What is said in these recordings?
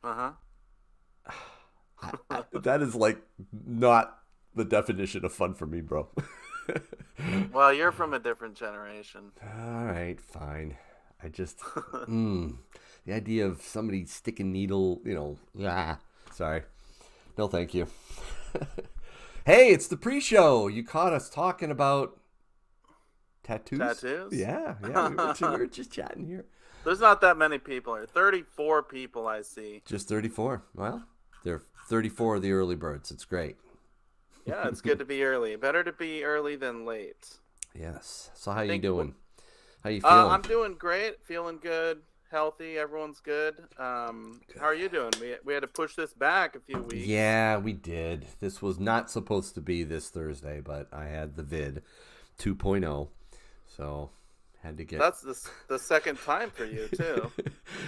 Uh-huh. That is like not the definition of fun for me, bro. Well, you're from a different generation. All right, fine. I just, mm, the idea of somebody sticking needle, sorry. No, thank you. Hey, it's the pre-show. You caught us talking about tattoos. Tattoos? Yeah, we were just chatting here. There's not that many people here. 34 people I see. Just 34. Well, they're 34 of the early birds. It's great. Yeah, it's good to be early. Better to be early than late. Yes. So how I you think doing? How you feeling? I'm doing great, feeling good, healthy. Everyone's good. How are you doing? We had to push this back a few weeks. Yeah, we did. This was not supposed to be this Thursday, but I had the vid 2.0, so had to get. That's the second time for you too.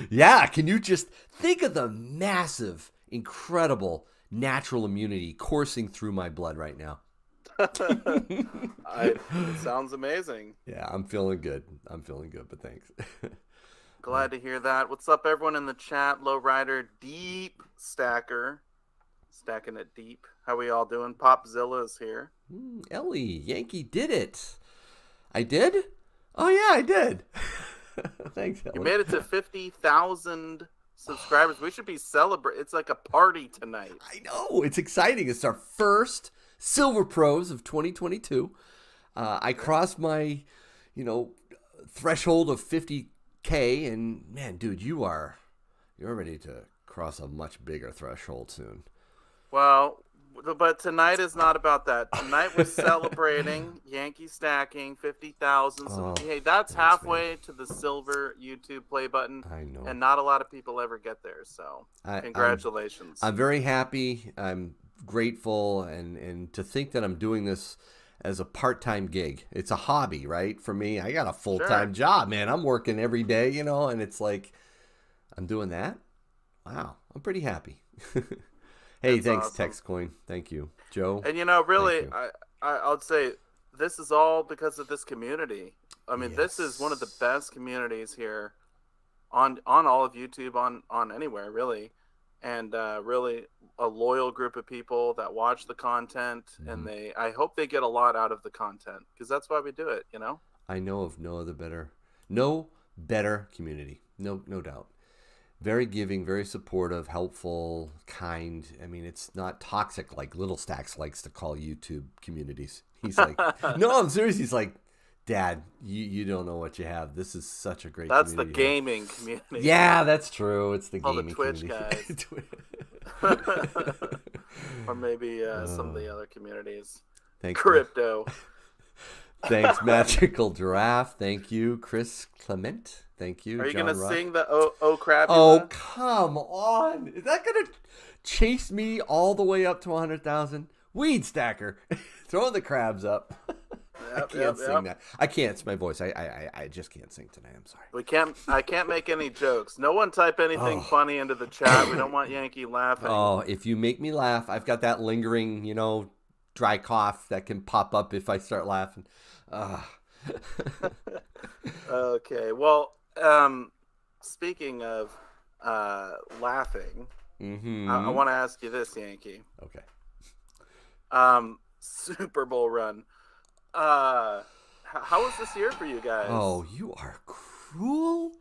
Yeah, can you just think of the massive, incredible natural immunity coursing through my blood right now? It sounds amazing. Yeah, I'm feeling good. But thanks. Glad to hear that. What's up, everyone in the chat? Lowrider, Deep Stacker, stacking it deep. How we all doing? Popzilla is here. Ellie, Yankee did it. I did? Oh yeah, I did. Thanks, Ellie. You made it to 50,000 subscribers. We should be celebrating. It's like a party tonight. I know. It's exciting. It's our first Silver Pros of 2022. I crossed my, threshold of 50K, and man, dude, you're ready to cross a much bigger threshold soon. Well, but tonight is not about that. Tonight we're celebrating Yankee stacking 50,000. Oh, hey, that's thanks, halfway man. to the silver YouTube play button. I know. And not a lot of people ever get there. So congratulations. I'm very happy. I'm grateful, and to think that I'm doing this as a part-time gig. It's a hobby, right? For me, I got a full-time job, man. I'm working every day, and it's like I'm doing that. Wow, I'm pretty happy. Hey, That's thanks, awesome. TextCoin. Thank you, Joe. And really, I would say this is all because of this community. I mean, This is one of the best communities here on all of YouTube, on anywhere really, and really a loyal group of people that watch the content, and I hope they get a lot out of the content because that's why we do it. I know of no better community. No doubt. Very giving, very supportive, helpful, kind. I mean, it's not toxic like Little Stacks likes to call YouTube communities. He's like, no, I'm serious. He's like, Dad, you don't know what you have. This is such a great That's community. The gaming community. Yeah, that's true. It's the all gaming the Twitch community. guys. Or maybe some of the other communities. Thanks, Crypto. Thanks, Magical Giraffe. Thank you, Chris Clement. Thank you, Are you John going to Ruck. sing the Oh Crabula? Oh, come on. Is that going to chase me all the way up to 100,000? Weed stacker. Throwing the crabs up. I can't sing that. I can't. It's my voice. I just can't sing tonight. I'm sorry. I can't make any jokes. No one type anything funny into the chat. We don't want Yankee laughing. Oh, if you make me laugh, I've got that lingering, dry cough that can pop up if I start laughing. Okay. Well, speaking of laughing, I want to ask you this, Yankee. Okay. Super Bowl run. How was this year for you guys? Oh, you are cruel.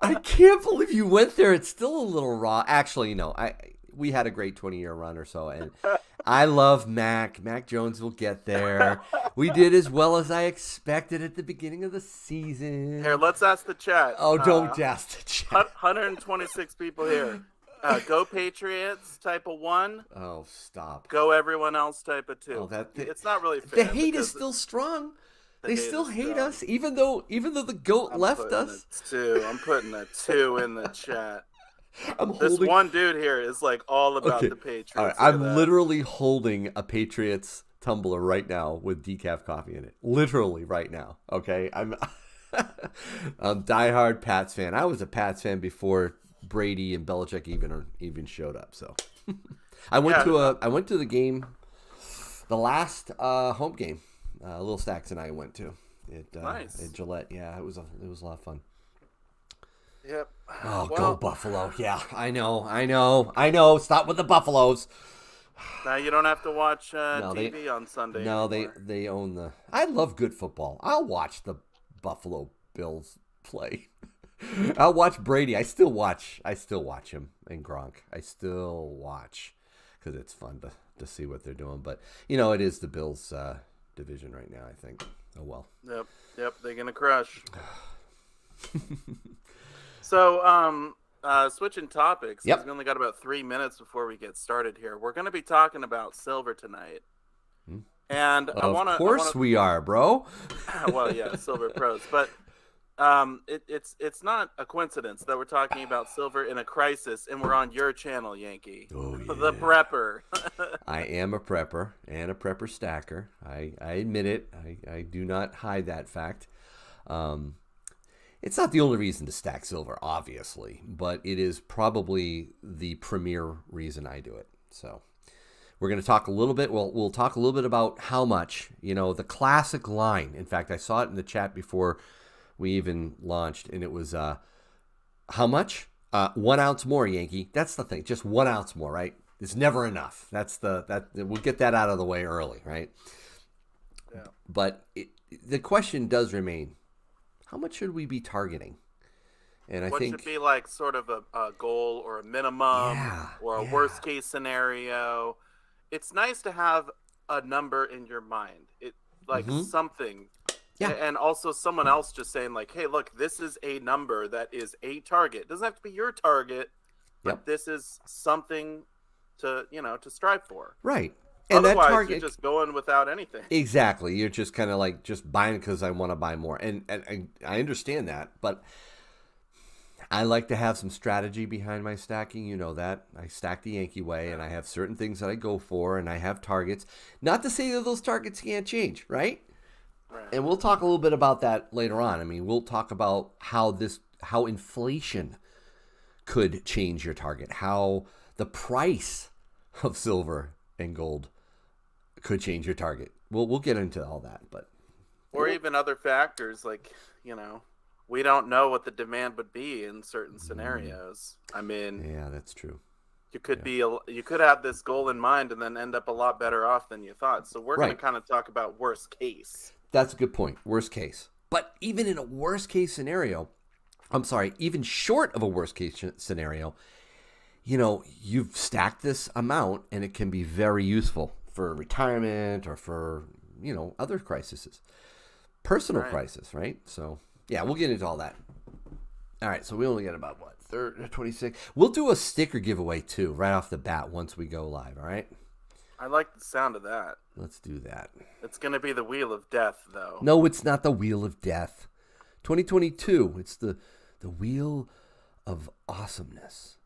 I can't believe you went there. It's still a little raw. Actually, no. We had a great 20-year run or so, and I love Mac. Mac Jones will get there. We did as well as I expected at the beginning of the season. Here, let's ask the chat. Oh, don't ask the chat. 126 people here. Go Patriots, type of 1. Oh, stop. Go everyone else, type of 2. Oh, it's not really fair. The hate is still strong. They still hate us, even though the GOAT left us. I'm putting a 2 in the chat. This one dude here is like all about the Patriots. All right, I'm literally holding a Patriots tumbler right now with decaf coffee in it. Literally right now. Okay, I'm a diehard Pats fan. I was a Pats fan before Brady and Belichick even showed up. So I went to the game, the last home game. Little Stacks and I went to it. Nice. At Gillette. Yeah, it was a lot of fun. Yep. Oh, go Well, Buffalo. Yeah, I know. Stop with the Buffaloes. now you don't have to watch No, TV on Sunday no, anymore. they own the. I love good football. I'll watch the Buffalo Bills play. I'll watch Brady. I still watch him and Gronk. I still watch because it's fun to see what they're doing. But it is the Bills division right now. I think. Oh well. Yep, they're gonna crush. So, switching topics, Yep. because we only got about 3 minutes before we get started here. We're going to be talking about silver tonight, and Of course we are, bro. well, yeah, silver pros, but it's not a coincidence that we're talking about silver in a crisis, and we're on your channel, Yankee, Oh, yeah. the prepper. I am a prepper and a prepper stacker. I admit it. I do not hide that fact. It's not the only reason to stack silver, obviously, but it is probably the premier reason I do it. So we're going to talk a little bit. We'll talk a little bit about how much, the classic line. In fact, I saw it in the chat before we even launched, and it was how much? 1 ounce more, Yankee. That's the thing. Just 1 ounce more, right? It's never enough. We'll get that out of the way early, right? Yeah. But the question does remain. How much should we be targeting? And I What think should be like sort of a goal or a minimum or a worst case scenario? It's nice to have a number in your mind. It something. Yeah. And also someone else just saying like, hey, look, this is a number that is a target. It doesn't have to be your target, but this is something to strive for. Right. And otherwise, that target, you're just going without anything. Exactly. You're just kind of like just buying because I want to buy more. And I understand that, but I like to have some strategy behind my stacking. You know that. I stack the Yankee way, and I have certain things that I go for, and I have targets. Not to say that those targets can't change, right? Right. And we'll talk a little bit about that later on. I mean, we'll talk about how inflation could change your target, how the price of silver and gold could change your target. We'll get into all that, but or even other factors like we don't know what the demand would be in certain scenarios. I mean, yeah, that's true. You could you could have this goal in mind and then end up a lot better off than you thought. So we're going to kind of talk about worst case. That's a good point. Worst case. But even in a worst case scenario, even short of a worst case scenario, you've stacked this amount and it can be very useful for retirement or for, other crises, personal crisis, right? So, yeah, we'll get into all that. All right, so we only got about, 26? We'll do a sticker giveaway, too, right off the bat once we go live, all right? I like the sound of that. Let's do that. It's going to be the Wheel of Death, though. No, it's not the Wheel of Death. 2022, it's the Wheel of Awesomeness.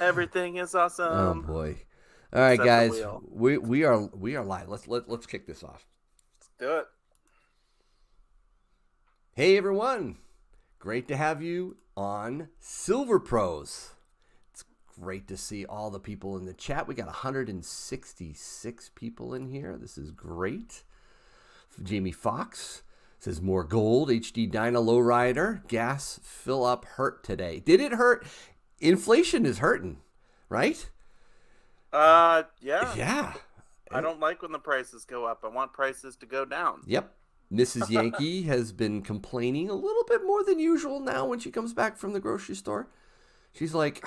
Everything is awesome. Oh boy! All right, guys, we are live. Let's kick this off. Let's do it. Hey everyone, great to have you on Silver Pros. It's great to see all the people in the chat. We got 166 people in here. This is great. Jamie Fox says more gold. HD Dyna Lowrider. Gas fill up hurt today. Did it hurt? Inflation is hurting, right? Yeah. Yeah. I don't like when the prices go up. I want prices to go down. Yep. Mrs. Yankee has been complaining a little bit more than usual now when she comes back from the grocery store. She's like,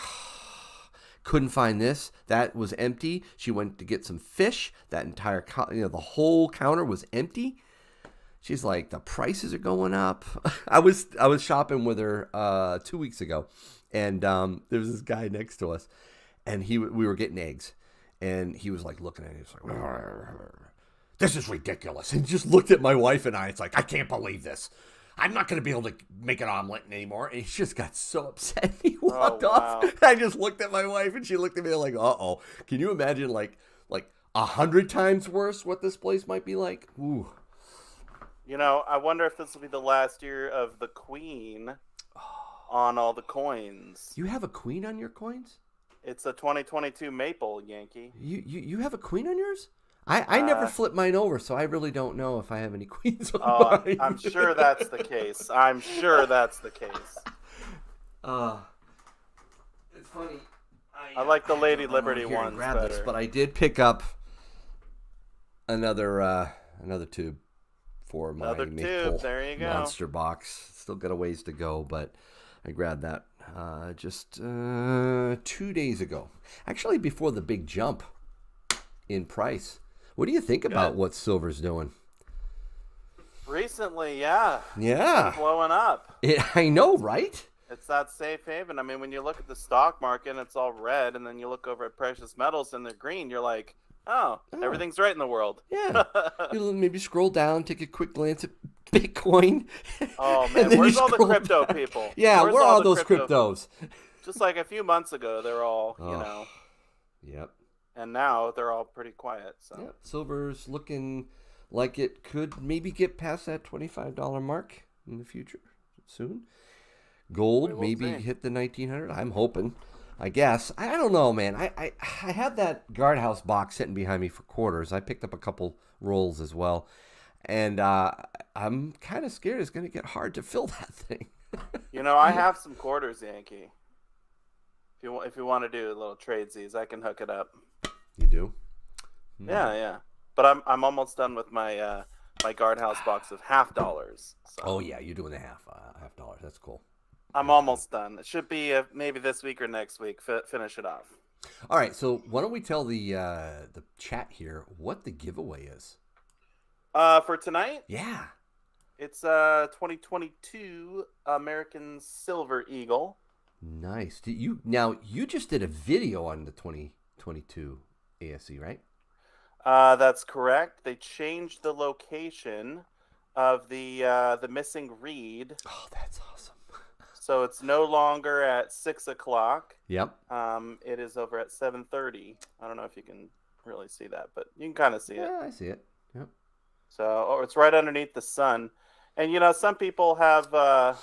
couldn't find this. That was empty. She went to get some fish. That entire, the whole counter was empty. She's like, the prices are going up. I was shopping with her 2 weeks ago, and there was this guy next to us, and we were getting eggs, and he was like looking at it. He was like, this is ridiculous. And he just looked at my wife and I. It's like, I can't believe this. I'm not going to be able to make an omelet anymore. And he just got so upset. He walked off. I just looked at my wife and she looked at me like, uh-oh. Can you imagine like 100 times worse what this place might be like? Ooh. I wonder if this will be the last year of the queen on all the coins. You have a queen on your coins? It's a 2022 maple, Yankee. You have a queen on yours? I never flip mine over, so I really don't know if I have any queens on Oh, mine. I'm sure that's the case. I'm sure that's the case. It's funny. I like the Lady I don't know Liberty here and ones grab better. this, but I did pick up another tube for my Another maple tube. There you go. monster box. Still got a ways to go, but I grabbed that just 2 days ago. Actually, before the big jump in price. What do you think about what silver's doing? Recently, yeah. Yeah. It's been blowing up. I know, right? It's that safe haven. I mean, when you look at the stock market and it's all red, and then you look over at precious metals and they're green, you're like, oh, everything's right in the world. Yeah. You'll maybe scroll down, take a quick glance at Bitcoin. Oh, man. Where's all the crypto people? Yeah, where are all those cryptos? Just like a few months ago, they're all, Yep. And now they're all pretty quiet. So Yep. Silver's looking like it could maybe get past that $25 mark in the future soon. Gold maybe hit the 1900. I'm hoping. I guess. I don't know, man. I have that guardhouse box sitting behind me for quarters. I picked up a couple rolls as well. And I'm kind of scared it's going to get hard to fill that thing. I have some quarters, Yankee. If you want to do a little tradesies, I can hook it up. You do? Yeah. But I'm almost done with my my guardhouse box of $50. So. Oh yeah, you're doing the half $50. That's cool. I'm almost done. It should be maybe this week or next week. Finish it off. All right. So why don't we tell the chat here what the giveaway is? For tonight? Yeah. It's 2022 American Silver Eagle. Nice. You just did a video on the 2022 ASE, right? That's correct. They changed the location of the missing reed. Oh, that's awesome. So it's no longer at 6 o'clock. Yep. It is over at 7:30. I don't know if you can really see that, but you can kind of see it. Yeah, I see it. Yep. So it's right underneath the sun. And, some people have, kind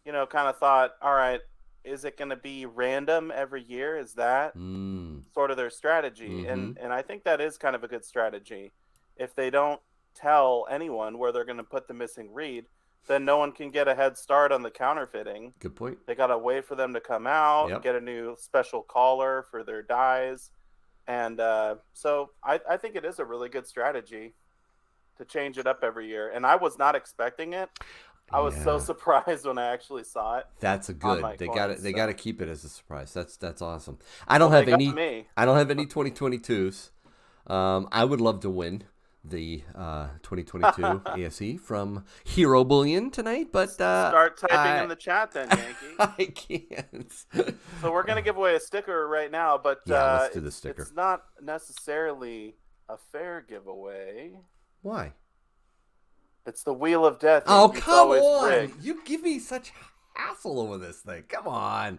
of thought, all right, is it going to be random every year? Is that sort of their strategy? Mm-hmm. And I think that is kind of a good strategy. If they don't tell anyone where they're going to put the missing reed, then no one can get a head start on the counterfeiting. Good point. They got to wait for them to come out, get a new special collar for their dies. And so I think it is a really good strategy to change it up every year. And I was not expecting it. I was so surprised when I actually saw it. That's a good. They got to keep it as a surprise. That's awesome. I don't have any 2022s. I would love to win the 2022 ASE from Hero Bullion tonight, but start typing in the chat then, Yankee. I can't. So we're gonna give away a sticker right now, but let's do the sticker. It's not necessarily a fair giveaway. Why? It's the Wheel of Death. Oh, come on! Rigged. You give me such hassle over this thing. Come on.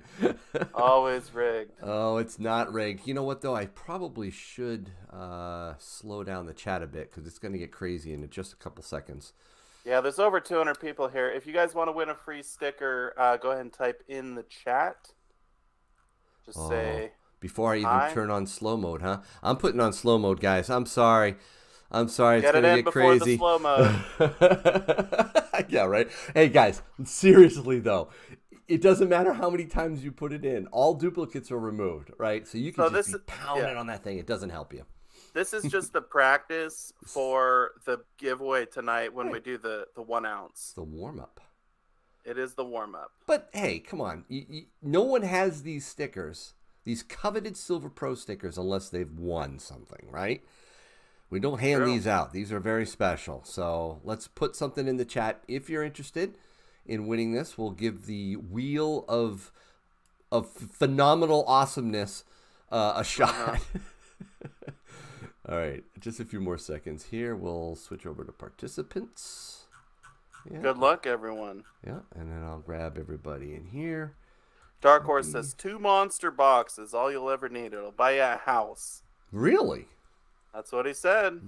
Always rigged. Oh, it's not rigged. You know what, though? I probably should slow down the chat a bit because it's going to get crazy in just a couple seconds. Yeah, there's over 200 people here. If you guys want to win a free sticker, go ahead and type in the chat. Just say... Before I even turn on slow mode, huh? I'm putting on slow mode, guys. I'm sorry. It's going to get crazy. The slow mode. Yeah, right? Hey, guys, seriously, though. It doesn't matter how many times you put it in. All duplicates are removed, right? So you can just be pounding on that thing. It doesn't help you. This is just the practice for the giveaway tonight when we do the 1 ounce. The warm-up. It is the warm-up. But, hey, come on. No one has these stickers, these coveted Silver Pro stickers, unless they've won something, right? We don't hand these out. These are very special. So let's put something in the chat. If you're interested in winning this, we'll give the Wheel of Phenomenal Awesomeness a shot. All right. Just a few more seconds here. We'll switch over to participants. Yeah. Good luck, everyone. Yeah. And then I'll grab everybody in here. Dark Horse says 2 monster boxes. All you'll ever need. It'll buy you a house. Really? That's what he said.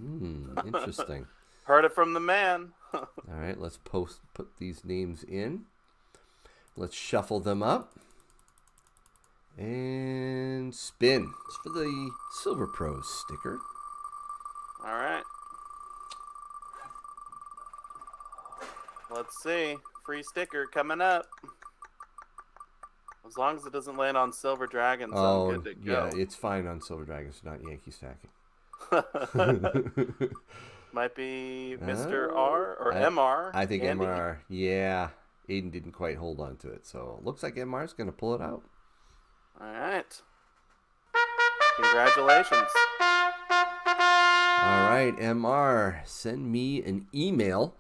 Interesting. Heard it from the man. All right, let's put these names in. Let's shuffle them up. And spin. It's for the Silver Pros sticker. All right. Let's see. Free sticker coming up. As long as it doesn't land on Silver Dragons, I'm good to yeah, go. it's fine on Silver Dragons, not Yankee stacking. Might be Mr. R or MR. I think Andy? MR. Yeah, Aiden didn't quite hold on to it, so looks like MR is going to pull it out. All right. Congratulations. All right, MR, send me an email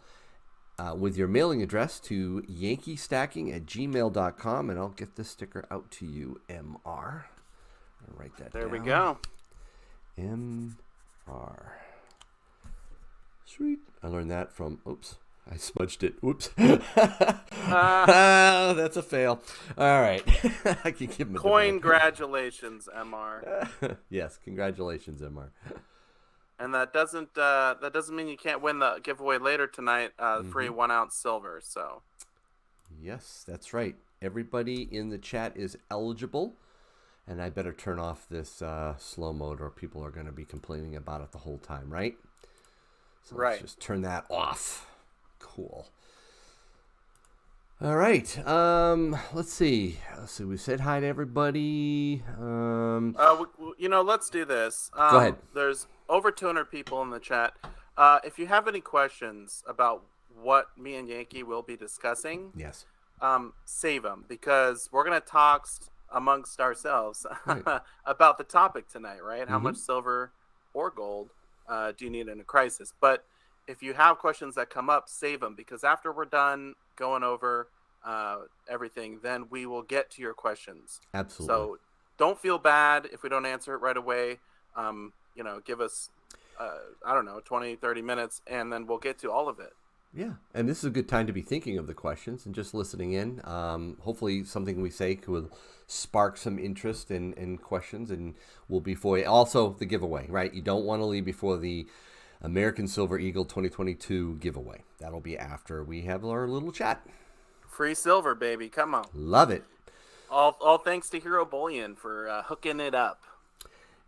with your mailing address to yankeestacking@gmail.com, and I'll get this sticker out to you, MR. I'll write that there down. we go. MR. Sweet. I learned that from, oops, I smudged it. Whoops. That's a fail. All right. I can give him a Congratulations, MR. Yes, congratulations, MR. And that doesn't mean you can't win the giveaway later tonight. Free 1 ounce silver. So. Yes, that's right. Everybody in the chat is eligible, and I better turn off this slow mode, or people are going to be complaining about it the whole time, right? So right. Let's just turn that off. Cool. All right. Let's see. We said hi to everybody. Let's do this. Go ahead. There's over 200 people in the chat. If you have any questions about what me and Yankee will be discussing, yes, save them, because we're going to talk amongst ourselves right. about the topic tonight, right? How much silver or gold do you need in a crisis? But if you have questions that come up, save them, because after we're done going over everything, then we will get to your questions. Absolutely. So don't feel bad if we don't answer it right away. Give us, 20, 30 minutes, and then we'll get to all of it. Yeah, and this is a good time to be thinking of the questions and just listening in. Hopefully something we say will spark some interest in questions, and will be for you. Also, the giveaway, right? You don't want to leave before the American Silver Eagle 2022 giveaway. That'll be after we have our little chat. Free silver, baby. Come on. Love it. All thanks to Hero Bullion for hooking it up.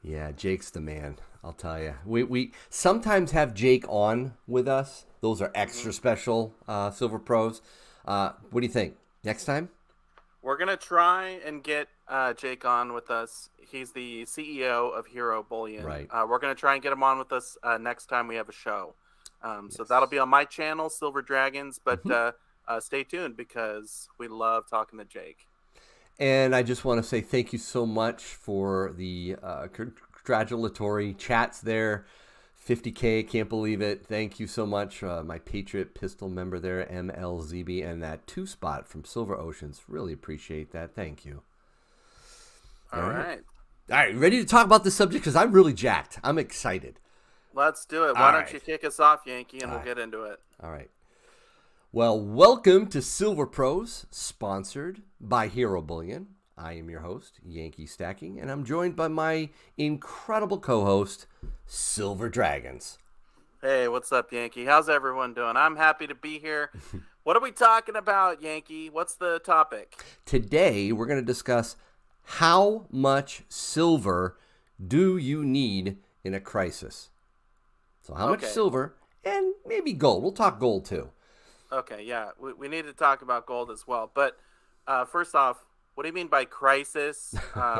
Yeah, Jake's the man. I'll tell you. We sometimes have Jake on with us. Those are extra special Silver Pros. What do you think? Next time? We're going to try and get Jake on with us. He's the CEO of Hero Bullion. Right. We're going to try and get him on with us next time we have a show. So that'll be on my channel, Silver Dragons. But stay tuned, because we love talking to Jake. And I just want to say thank you so much for the congratulatory chats there. 50K, can't believe it. Thank you so much. My Patriot Pistol member there, MLZB, and that 2-spot from Silver Oceans. Really appreciate that. Thank you. All right. All right, ready to talk about this subject? Because I'm really jacked. I'm excited. Let's do it. Why don't you kick us off, Yankee, and we'll get into it. All right. Well, welcome to Silver Pros, sponsored by Hero Bullion. I am your host, Yankee Stacking, and I'm joined by my incredible co-host, Silver Dragons. Hey, what's up, Yankee? How's everyone doing? I'm happy to be here. What are we talking about, Yankee? What's the topic? Today, we're going to discuss how much silver do you need in a crisis. So how much silver, and maybe gold. We'll talk gold too. Okay, yeah. We need to talk about gold as well. But first off, what do you mean by crisis?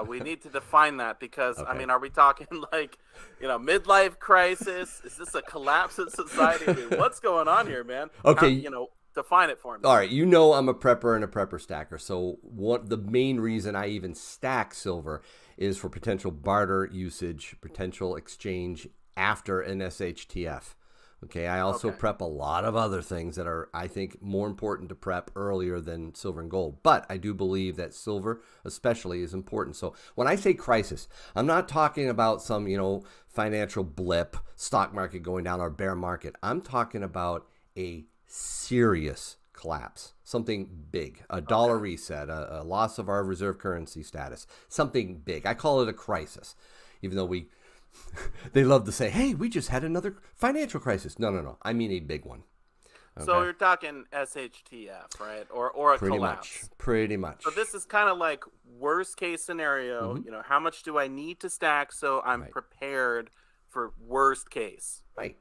We need to define that, because, I mean, are we talking like, midlife crisis? Is this a collapse in society? I mean, what's going on here, man? Okay. Define it for me. All right. I'm a prepper and a prepper stacker. So the main reason I even stack silver is for potential barter usage, potential exchange after an SHTF. Okay, I also prep a lot of other things that are, I think, more important to prep earlier than silver and gold. But I do believe that silver especially is important. So when I say crisis, I'm not talking about some, financial blip, stock market going down, or bear market. I'm talking about a serious collapse, something big, a dollar reset, a loss of our reserve currency status, something big. I call it a crisis, even though they love to say, hey, we just had another financial crisis. No. I mean a big one. Okay? So you're talking SHTF, right? Or a collapse. Pretty much. So this is kind of like worst case scenario. How much do I need to stack so I'm prepared for worst case. Right.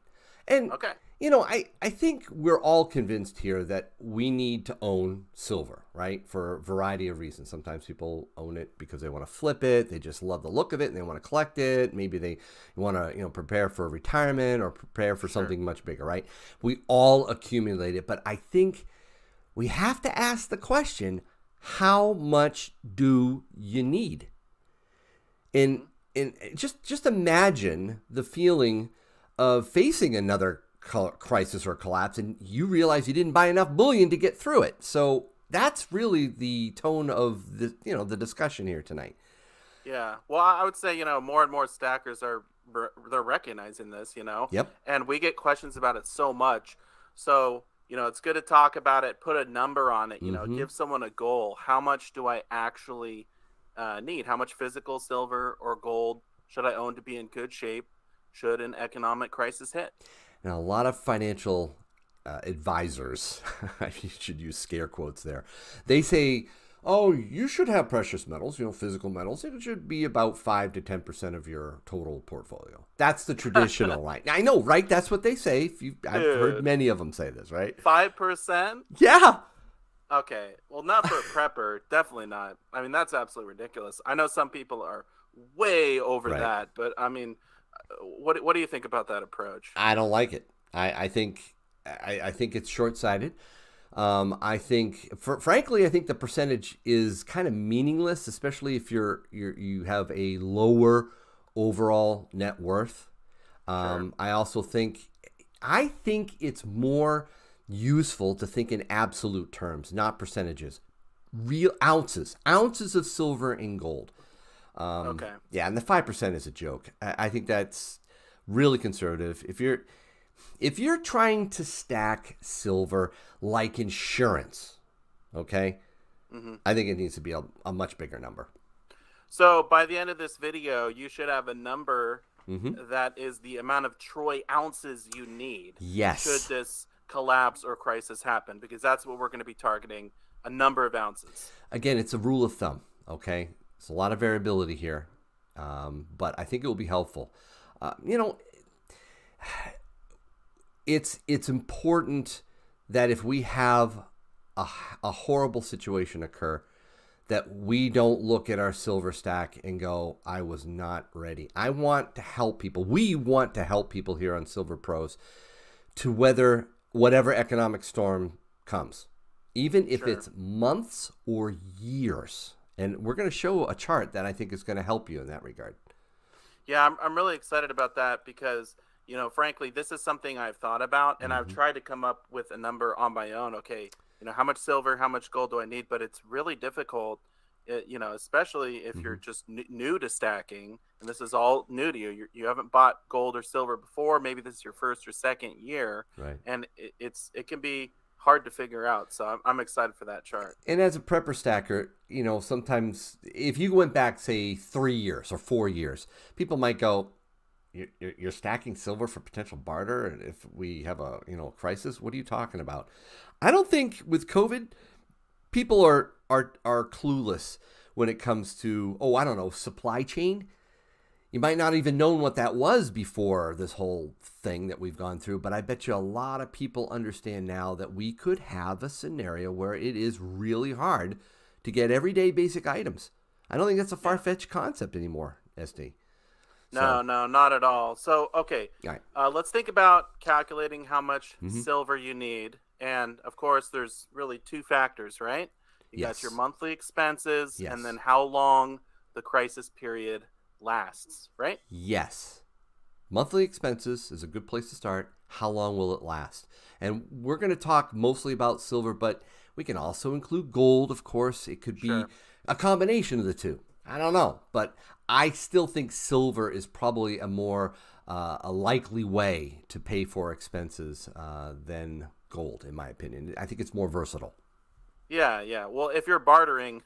And, Okay. I think we're all convinced here that we need to own silver, right? For a variety of reasons. Sometimes people own it because they want to flip it. They just love the look of it and they want to collect it. Maybe they want to, prepare for retirement or prepare for something much bigger, right? We all accumulate it. But I think we have to ask the question, how much do you need? And just imagine the feeling of facing another crisis or collapse, and you realize you didn't buy enough bullion to get through it. So that's really the tone of the discussion here tonight. Yeah. Well, I would say, more and more stackers they're recognizing this, Yep. and we get questions about it so much. So, it's good to talk about it, put a number on it, give someone a goal. How much do I actually need? How much physical silver or gold should I own to be in good shape should an economic crisis hit? Now, a lot of financial advisors, I should use scare quotes there, they say, oh, you should have precious metals, physical metals. It should be about 5 to 10% of your total portfolio. That's the traditional, right? I know, right? That's what they say. I've heard many of them say this, right? 5%? Yeah. Okay. Well, not for a prepper. Definitely not. I mean, that's absolutely ridiculous. I know some people are way over that, but I mean, what do you think about that approach? I don't like it. I think it's short-sighted. I think, frankly, I think the percentage is kind of meaningless, especially if you have a lower overall net worth. I also think it's more useful to think in absolute terms, not percentages. Real ounces of silver and gold. Okay. Yeah, and the 5% is a joke. I think that's really conservative. If you're trying to stack silver like insurance, okay, I think it needs to be a much bigger number. So by the end of this video, you should have a number that is the amount of troy ounces you need. Yes. Should this collapse or crisis happen, because that's what we're going to be targeting, a number of ounces. Again, it's a rule of thumb, okay? There's a lot of variability here, but I think it will be helpful. It's important that if we have a horrible situation occur, that we don't look at our silver stack and go, I was not ready. I want to help people. We want to help people here on Silver Pros to weather whatever economic storm comes, even if it's months or years. And we're going to show a chart that I think is going to help you in that regard. Yeah, I'm really excited about that because, frankly, this is something I've thought about, and I've tried to come up with a number on my own. Okay, how much silver, how much gold do I need? But it's really difficult, especially if you're just new to stacking, and this is all new to you. You haven't bought gold or silver before. Maybe this is your first or second year, right? And it can be hard to figure out. So I'm excited for that chart. And as a prepper stacker, sometimes if you went back, say, 3 years or 4 years, people might go, you're stacking silver for potential barter, and if we have a crisis, what are you talking about? I don't think with COVID, people are clueless when it comes to supply chain. You might not even known what that was before this whole thing that we've gone through, but I bet you a lot of people understand now that we could have a scenario where it is really hard to get everyday basic items. I don't think that's a far-fetched concept anymore, SD. No, not at all. So, okay, let's think about calculating how much silver you need. And, of course, there's really two factors, right? You got your monthly expenses and then how long the crisis period lasts, right? Yes. Monthly expenses is a good place to start. How long will it last? And we're going to talk mostly about silver, but we can also include gold, of course. It could be a combination of the two. I don't know, but I still think silver is probably a more a likely way to pay for expenses than gold, in my opinion. I think it's more versatile. Yeah. Well, if you're bartering,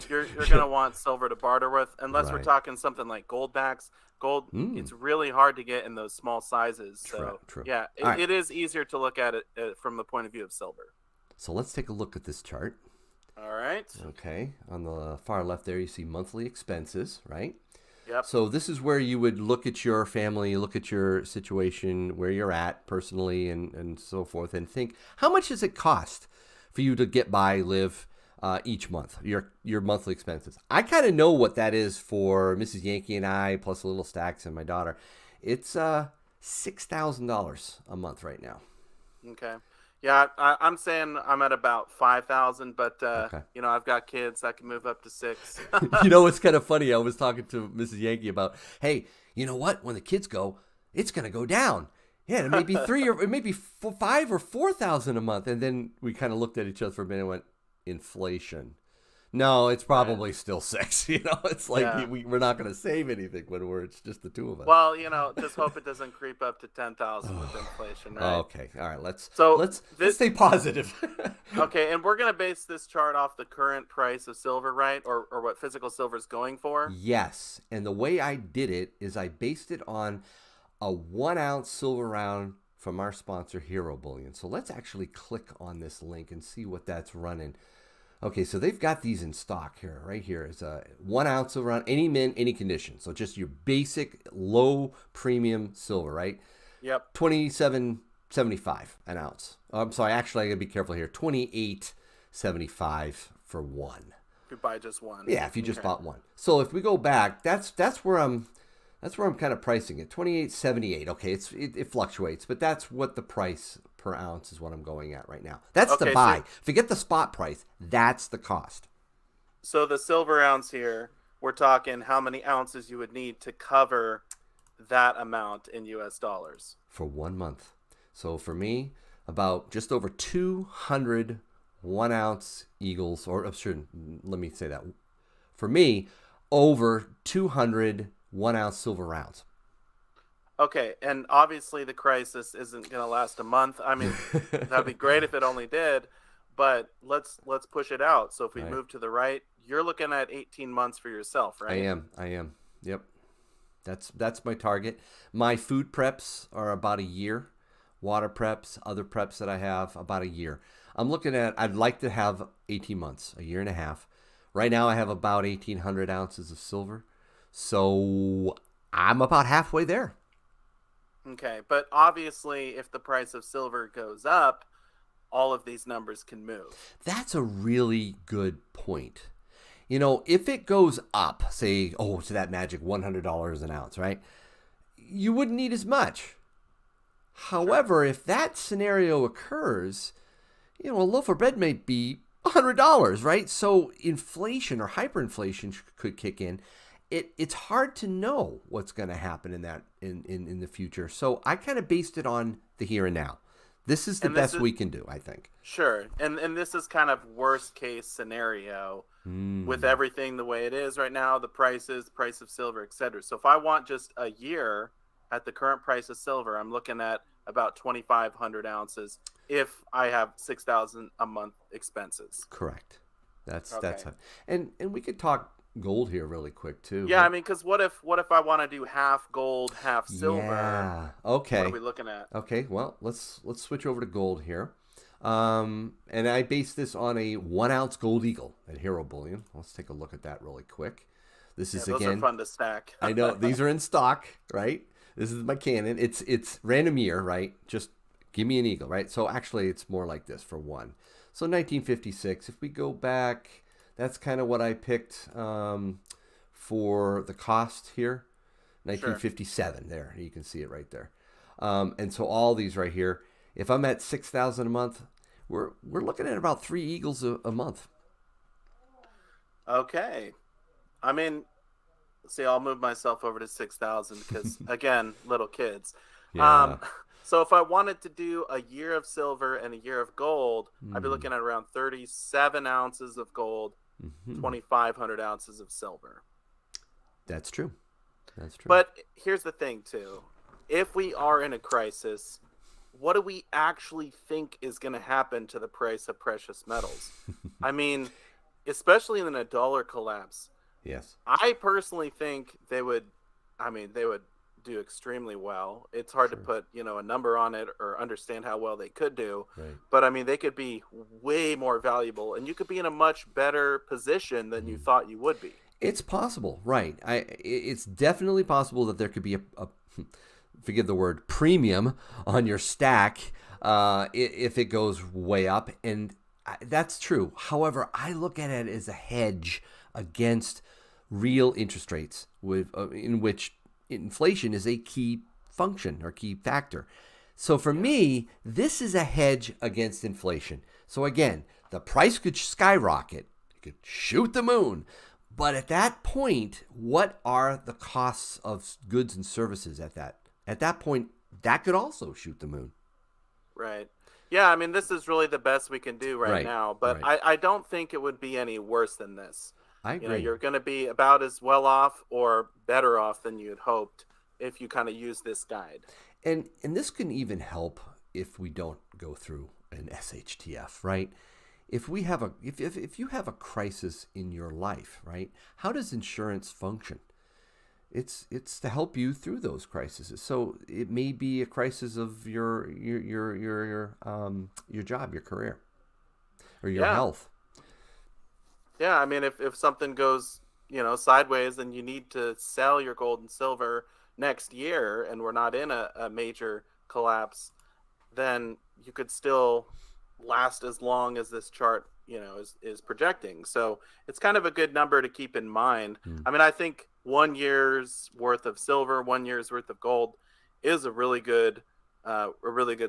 you're going to want silver to barter with, unless we're talking something like gold backs. Gold, it's really hard to get in those small sizes. So, True. Yeah, it is easier to look at it from the point of view of silver. So let's take a look at this chart. All right. Okay. On the far left there, you see monthly expenses, right? Yep. So this is where you would look at your family, look at your situation, where you're at personally, and so forth, and think, how much does it cost for you to get by, live each month, your monthly expenses? I kind of know what that is for Mrs. Yankee and I, plus a little stacks and my daughter. It's $6,000 a month right now. Okay. Yeah, I'm saying I'm at about 5,000, but Okay. I've got kids. I can move up to 6. You know, it's kind of funny. I was talking to Mrs. Yankee about, hey, you know what? When the kids go, it's going to go down. Yeah, it may be it may be 5 or 4,000 a month. And then we kind of looked at each other for a minute and went, inflation. No, it's Right. probably still 6. You know, it's like Yeah. we're not going to save anything when it's just the two of us. Well, just hope it doesn't creep up to 10,000 with inflation, right? Okay, all right. Let's So let's this stay positive. okay, and we're gonna base this chart off the current price of silver, right? Or what physical silver is going for. Yes, and the way I did it is I based it on a 1 ounce silver round from our sponsor Hero Bullion. So let's actually click on this link and see what that's running. Okay, so they've got these in stock here. Right here is a 1 ounce silver round, any mint, any condition. So just your basic low premium silver, right? Yep. 27.75 an ounce. I'm sorry, actually I gotta be careful here. 28.75 for one. If you buy just one. Yeah, if you just Okay. bought one. So if we go back, that's where I'm kind of pricing it. 28.78. Okay, it fluctuates, but that's what the price per ounce is what I'm going at right now. That's the Okay, buy. so Forget the spot price. That's the cost So the silver ounce here, we're talking how many ounces you would need to cover that amount in US dollars. for 1 month. So for me, about just over 200 1 ounce eagles, or sure, let me say that. For me, over 200 1 ounce silver rounds. Okay, and obviously the crisis isn't going to last a month. I mean, that'd be great if it only did, but let's push it out. So if we Right. move to the right, you're looking at 18 months for yourself, I right? am. Yep. That's my target. My food preps are about a year. Water preps, other preps that I have, about a year. I'd like to have 18 months, a year and a half. Right now I have about 1,800 ounces of silver. So I'm about halfway there. Okay, but obviously if the price of silver goes up, all of these numbers can move. That's a really good point. You know, if it goes up, say, to that magic $100 an ounce, right? You wouldn't need as much. However, if that scenario occurs, a loaf of bread may be $100, right? So inflation or hyperinflation could kick in. It's hard to know what's going to happen in the future. So I kind of based it on the here and now. This is the best we can do, I think. Sure. And this is kind of worst case scenario with everything the way it is right now, the price of silver, etc. So if I want just a year at the current price of silver, I'm looking at about 2,500 ounces if I have 6,000 a month expenses. Correct. That's Okay. and we could talk gold here really quick too. Yeah, I mean, because what if I want to do half gold, half silver? Yeah. Okay. What are we looking at? Okay. Well, let's switch over to gold here. And I base this on a 1 ounce gold eagle at Hero Bullion. Let's take a look at that really quick. This is Those again. are fun to stack. I know these are in stock, right? This is my Canon. It's random year, right? Just give me an eagle, right? So actually, it's more like this for one. So 1956. If we go back, that's kind of what I picked for the cost here. 1957. There, you can see it right there. And so all these right here. If I'm at 6,000 a month, we're looking at about 3 eagles a month. Okay. I mean, see, I'll move myself over to 6,000 because, again, little kids. Yeah. So if I wanted to do a year of silver and a year of gold, I'd be looking at around 37 ounces of gold, 2,500 ounces of silver. That's true. That's true. But here's the thing, too. If we are in a crisis, what do we actually think is going to happen to the price of precious metals? I mean, especially in a dollar collapse. Yes. I personally think they would do extremely well. It's hard to put, a number on it or understand how well they could do. Right. But I mean, they could be way more valuable and you could be in a much better position than you thought you would be. It's possible, right? It's definitely possible that there could be a forgive the word, premium on your stack if it goes way up, and that's true. However, I look at it as a hedge against real interest rates, in which inflation is a key function or key factor. So for me, this is a hedge against inflation. So again, the price could skyrocket, it could shoot the moon. But at that point, what are the costs of goods and services at that? At that point, that could also shoot the moon. Right. Yeah, I mean, this is really the best we can do right Right. now, but Right. I don't think it would be any worse than this. I You know, agree. you're going to be about as well off or better off than you had hoped if you kind of use this guide. And this can even help if we don't go through an SHTF, right? If we have if you have a crisis in your life, right? How does insurance function? It's to help you through those crises. So it may be a crisis of your job, your career, or your Yeah. health. Yeah, I mean, if something goes, sideways and you need to sell your gold and silver next year and we're not in a major collapse, then you could still last as long as this chart, is projecting. So it's kind of a good number to keep in mind. Mm. I mean, I think 1 year's worth of silver, 1 year's worth of gold is a really good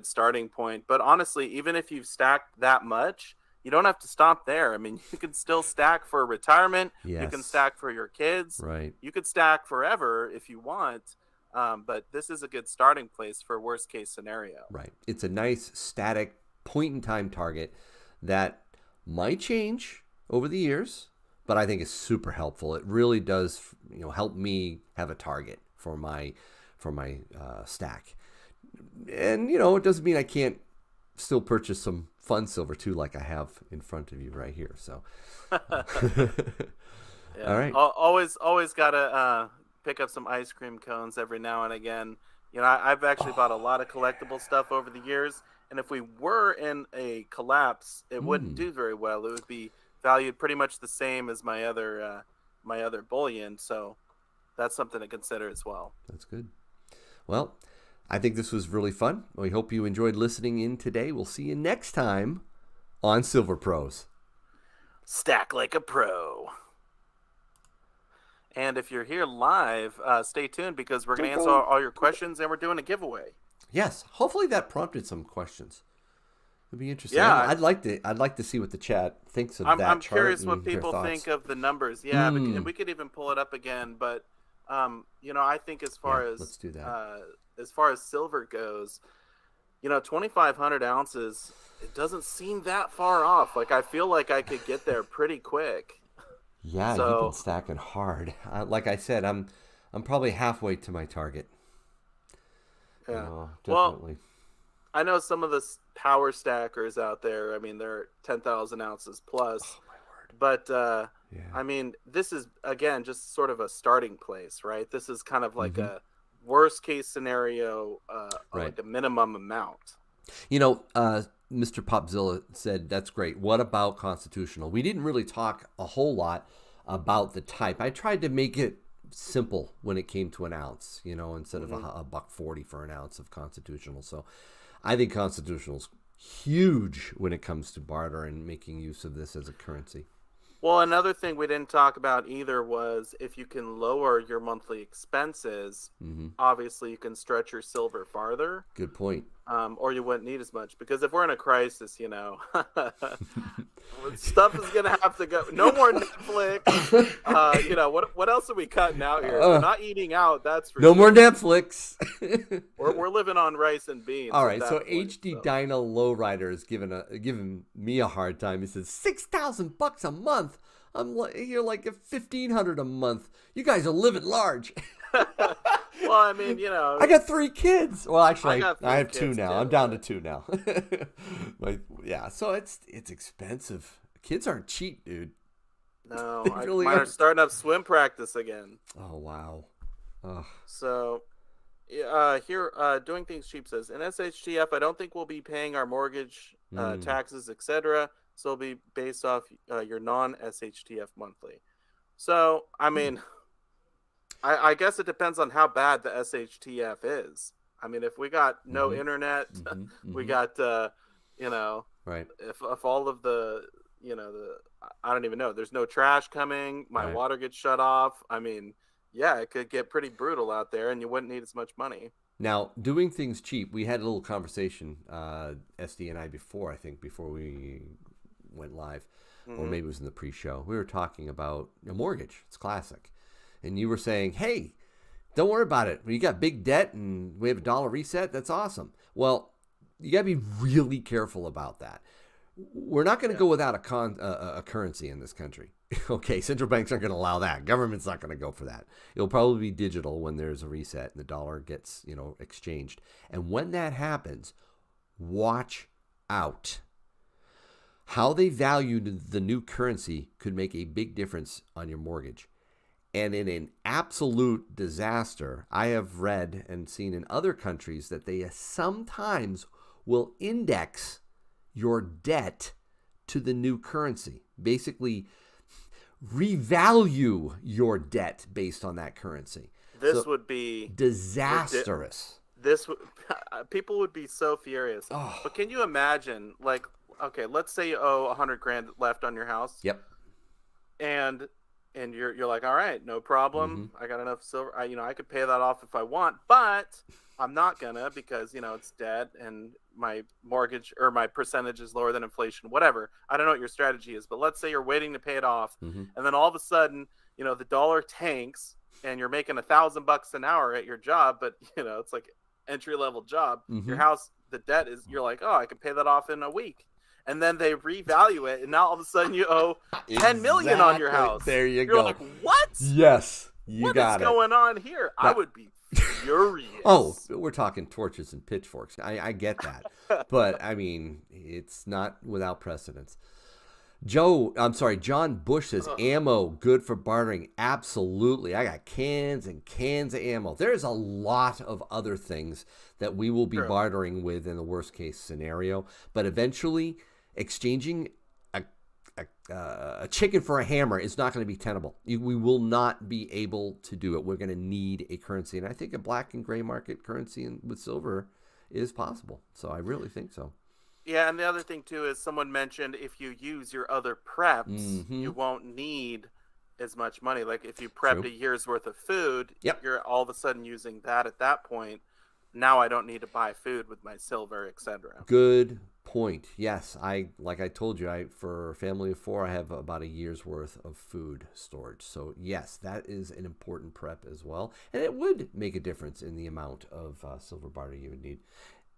starting point. But honestly, even if you've stacked that much, you don't have to stop there. I mean, you can still stack for retirement. You can Yes. stack for your kids. Right. You could stack forever if you want. But this is a good starting place for worst case scenario. Right. It's a nice static point in time target that might change over the years, but I think is super helpful. It really does, help me have a target for my stack. And it doesn't mean I can't still purchase some fun silver too, like I have in front of you right here. So, Yeah. all right. Always gotta pick up some ice cream cones every now and again. I've actually bought a lot of collectible stuff over the years, and if we were in a collapse, it wouldn't do very well. It would be valued pretty much the same as my other bullion. So that's something to consider as well. That's good. Well, I think this was really fun. We hope you enjoyed listening in today. We'll see you next time on Silver Pros. Stack like a pro. And if you're here live, stay tuned because we're going to answer all your questions and we're doing a giveaway. Yes, hopefully that prompted some questions. It'd be interesting. Yeah. I'd like to see what the chat thinks of that I'm chart curious what and their people thoughts. think of the numbers. Yeah, and we could even pull it up again. But I think as far as let's do that. As far as silver goes, 2,500 ounces. It doesn't seem that far off. Like I feel like I could get there pretty quick. Yeah, So- you've been stacking hard. Like I said, I'm probably halfway to my target. Yeah. Definitely. I know some of the power stackers out there. I mean, they're 10,000 ounces plus. Oh my word. But Yeah. I mean, this is again just sort of a starting place, right? This is kind of like a worst case scenario, Right. like a minimum amount. Mr. Popzilla said, that's great. What about constitutional? We didn't really talk a whole lot about the type. I tried to make it simple when it came to an ounce, instead of a $1.40 for an ounce of constitutional. So I think constitutional's huge when it comes to barter and making use of this as a currency. Well, another thing we didn't talk about either was if you can lower your monthly expenses, obviously you can stretch your silver farther. Good point. Or you wouldn't need as much because if we're in a crisis, stuff is gonna have to go. No more Netflix. What else are we cutting out here? We're not eating out. That's for No sure. more Netflix. We're living on rice and beans. All at right, that so point, HD Dino Lowrider is giving me a hard time. He says $6,000 a month. I'm here like $1,500 a month. You guys are living large. Well, I mean, I got 3 kids. Well, actually, got 3 I have 2 kids, now. too, I'm down to 2 now. Yeah, so it's expensive. Kids aren't cheap, dude. no, They really mine are. are starting up swim practice again. Oh wow. Ugh. So, here, doing things cheap says in SHTF, I don't think we'll be paying our mortgage, taxes, etc. So it'll be based off your non-SHTF monthly. So, I mean, I guess it depends on how bad the SHTF is. I mean, if we got no Mm-hmm. internet, Mm-hmm. we Mm-hmm. got, you know, Right. if all of the, the, I don't even know, there's no trash coming, my Right. water gets shut off. I mean, yeah, it could get pretty brutal out there, and you wouldn't need as much money. Now, doing things cheap, we had a little conversation, SD and I, before we went live, or Hmm. maybe it was in the pre-show. We were talking about a mortgage. It's classic. And you were saying, hey, don't worry about it. When you got big debt and we have a dollar reset, that's awesome. Well, you got to be really careful about that. We're not going to Yeah. go without a currency in this country. Okay, central banks aren't going to allow that. Government's not going to go for that. It'll probably be digital when there's a reset and the dollar gets, exchanged. And when that happens, watch out. How they value the new currency could make a big difference on your mortgage. And in an absolute disaster, I have read and seen in other countries that they sometimes will index your debt to the new currency. Basically, revalue your debt based on that currency. This So would be disastrous. this would people would be so furious. Oh, But can you imagine, like, okay, let's say you owe 100 grand left on your house, yep. and you're like, all right, no Mm-hmm. problem. I got enough silver. I could pay that off if I want, but I'm not gonna because it's debt and my mortgage or my percentage is lower than inflation. Whatever. I don't know what your strategy is, but let's say you're waiting to pay it off, Mm-hmm. and then all of a sudden, the dollar tanks, and you're making $1,000 an hour at your job, but it's like entry level job. Your Mm-hmm. house, the debt is. You're like, oh, I can pay that off in a week, and then they revalue it, and now all of a sudden you owe 10 million on your Exactly. house. There you You're go. like, what? Yes, you What is got it. going on here? I That- would be furious. Oh, we're talking torches and pitchforks. I get that. But, I mean, it's not without precedence. John Bush says ammo good for bartering. Absolutely. I got cans and cans of ammo. There's a lot of other things that we will be True. bartering with in the worst case scenario. But eventually, exchanging a chicken for a hammer is not going to be tenable. We will not be able to do it. We're going to need a currency. And I think a black and gray market currency with silver is possible. So I really think so. Yeah, and the other thing too is someone mentioned if you use your other preps, Mm-hmm. you won't need as much money. Like if you prepped True. a year's worth of food, Yep. you're all of a sudden using that at that point. Now I don't need to buy food with my silver, etc. Good point. Yes, like I told you, for a family of 4, I have about a year's worth of food storage. So yes, that is an important prep as well, and it would make a difference in the amount of silver barter you would need.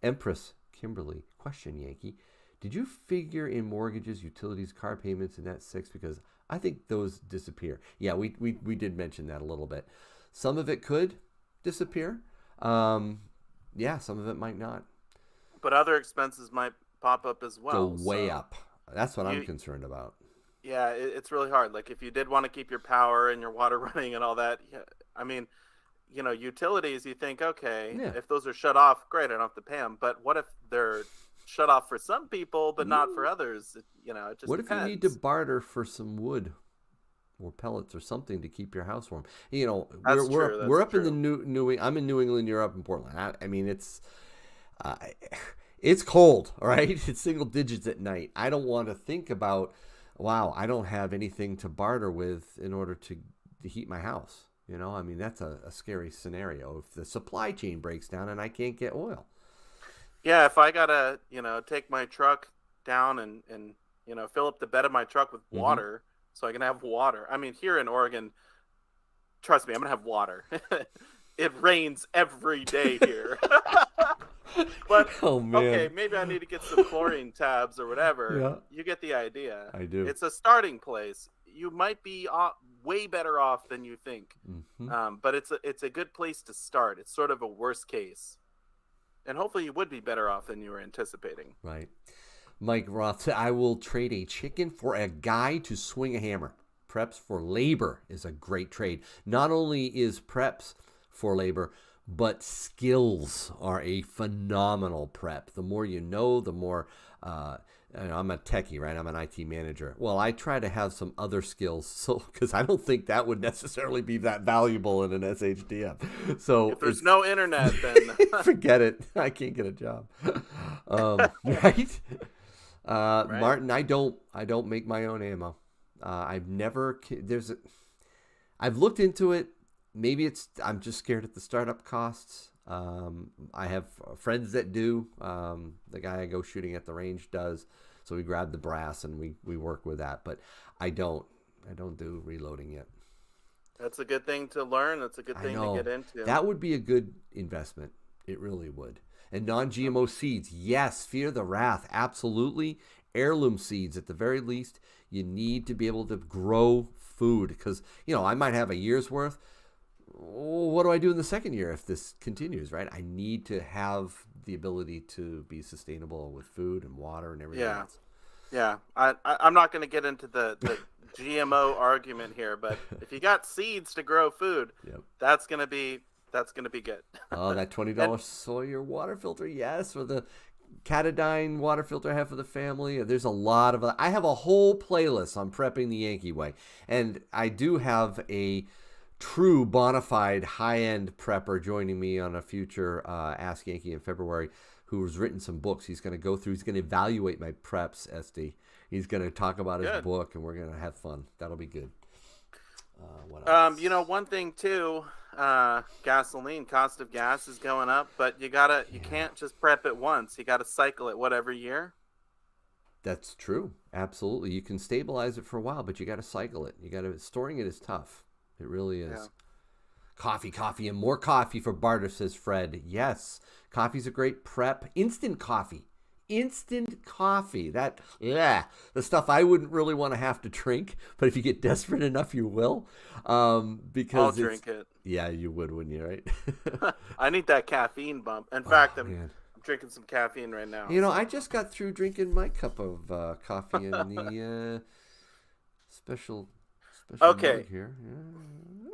Empress Kimberly, question, Yankee, did you figure in mortgages, utilities, car payments, and net 6? Because I think those disappear. Yeah, we did mention that a little bit. Some of it could disappear. Yeah, some of it might not. But other expenses might pop up as well. Go way so up. That's what I'm you, concerned about. yeah, it's really hard. Like if you did want to keep your power and your water running and all that, yeah, I mean, utilities, you think, okay, Yeah. if those are shut off, great, I don't have to pay them. But what if they're shut off for some people, but not for others? It just What if depends. you need to barter for some wood or pellets or something to keep your house warm? That's we're true. up, we're That's up in the true. New I'm in New England, you're up in Portland. I mean, uh, it's cold, all right? It's single digits at night. I don't want to think about, wow, I don't have anything to barter with in order to heat my house. I mean, that's a scary scenario if the supply chain breaks down and I can't get oil. Yeah, if I gotta, take my truck down and fill up the bed of my truck with Mm-hmm. water so I can have water. I mean, here in Oregon, trust me, I'm gonna have water. It rains every day here. But Oh, man. okay, maybe I need to get some chlorine tabs or whatever. Yeah. You get the idea. I do. It's a starting place. You might be way better off than you think, Mm-hmm. but it's a good place to start. It's sort of a worst case, and hopefully you would be better off than you were anticipating. Right. Mike Roth said, I will trade a chicken for a guy to swing a hammer. Preps for labor is a great trade. Not only is preps for labor, but skills are a phenomenal prep. The more you know, the more I'm a techie, right? I'm an IT manager. Well, I try to have some other skills, so because I don't think that would necessarily be that valuable in an SHDF. So If there's it's no internet, then forget it. I can't get a job, right? right? Martin, I don't make my own ammo. I've never I've looked into it. Maybe I'm just scared at the startup costs. I have friends that do. The guy I go shooting at the range does. So we grab the brass and we work with that. But I don't do reloading yet. That's a good thing to learn. That's a good I thing to get know into. that would be a good investment. It really would. And non-GMO seeds, yes. Fear the wrath, absolutely. Heirloom seeds, at the very least, you need to be able to grow food because I might have a year's worth. What do I do in the second year if this continues, right? I need to have the ability to be sustainable with food and water and everything Yeah. else. Yeah. I'm not going to get into the GMO argument here, but if you got seeds to grow food, Yep. that's going to be good. Oh, that $20 And Sawyer water filter, yes, or the Catadine water filter I have for the family. There's a lot of. I have a whole playlist on prepping the Yankee way, and I do have a true bona fide high-end prepper joining me on a future Ask Yankee in February, who has written some books. He's going to go through. He's going to evaluate my preps, SD. He's going to talk about his good. book, and we're going to have fun. That'll be good. What else? One thing too, gasoline, cost of gas is going up, but you can't just prep it once. You gotta cycle it, every year? That's true. Absolutely. You can stabilize it for a while, but you got to cycle it. Storing it is tough. It really is. Yeah. Coffee, and more coffee for barter, says Fred. Yes. Coffee's a great prep. Instant coffee. That, the stuff I wouldn't really want to have to drink, but if you get desperate enough, you will. Because I'll drink it. Yeah, you would, wouldn't you, right? I need that caffeine bump. In fact, I'm Man. drinking some caffeine right now. I just got through drinking my cup of coffee in the special Okay. mug here.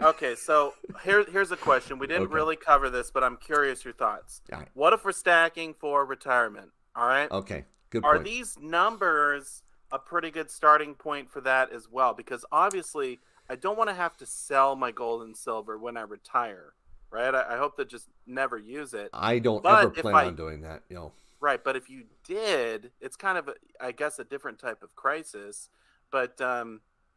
Okay, so here's a question. We didn't Okay. really cover this, but I'm curious your thoughts. All right. What if we're stacking for retirement? All right. Okay. Good Are point. these numbers a pretty good starting point for that as well? Because obviously, I don't want to have to sell my gold and silver when I retire, right? I hope to just never use it. I don't But ever plan on doing that. Right, but if you did, it's kind of, I guess, a different type of crisis. But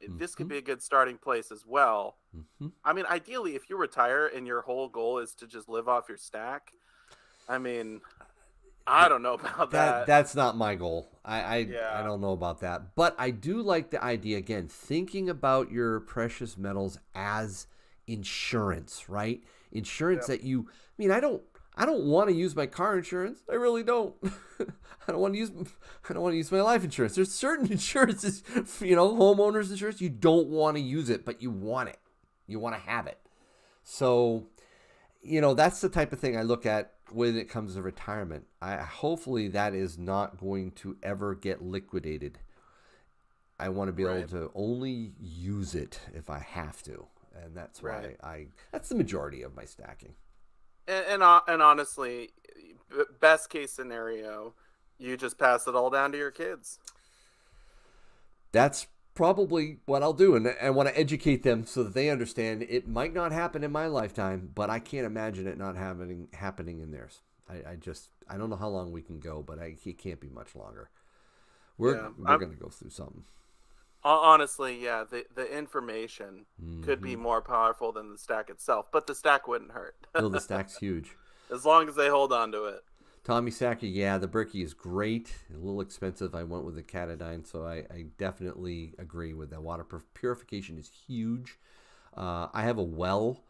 this could be a good starting place as well. Mm-hmm. I mean, ideally, if you retire and your whole goal is to just live off your stack, I mean, I don't know about that. That's not my goal. I Yeah. don't know about that. But I do like the idea, again, thinking about your precious metals as insurance, right? Insurance that I don't want to use my car insurance. I really don't. I don't want to use my life insurance. There's certain insurances, homeowners insurance, you don't want to use it, but you want it. You want to have it. So, that's the type of thing I look at when it comes to retirement. Hopefully that is not going to ever get liquidated. I want to be able to only use it if I have to. And that's why that's the majority of my stacking. And honestly, best case scenario, you just pass it all down to your kids. That's probably what I'll do. And I want to educate them so that they understand it might not happen in my lifetime, but I can't imagine it not happening in theirs. I don't know how long we can go, but it can't be much longer. We're going to go through something. Honestly, yeah, the information could be more powerful than the stack itself, but the stack wouldn't hurt. No, the stack's huge. As long as they hold on to it. Tommy Sacker, yeah, the Berkey is great. A little expensive. I went with the Catadine, so I definitely agree with that. Water purification is huge. I have a well,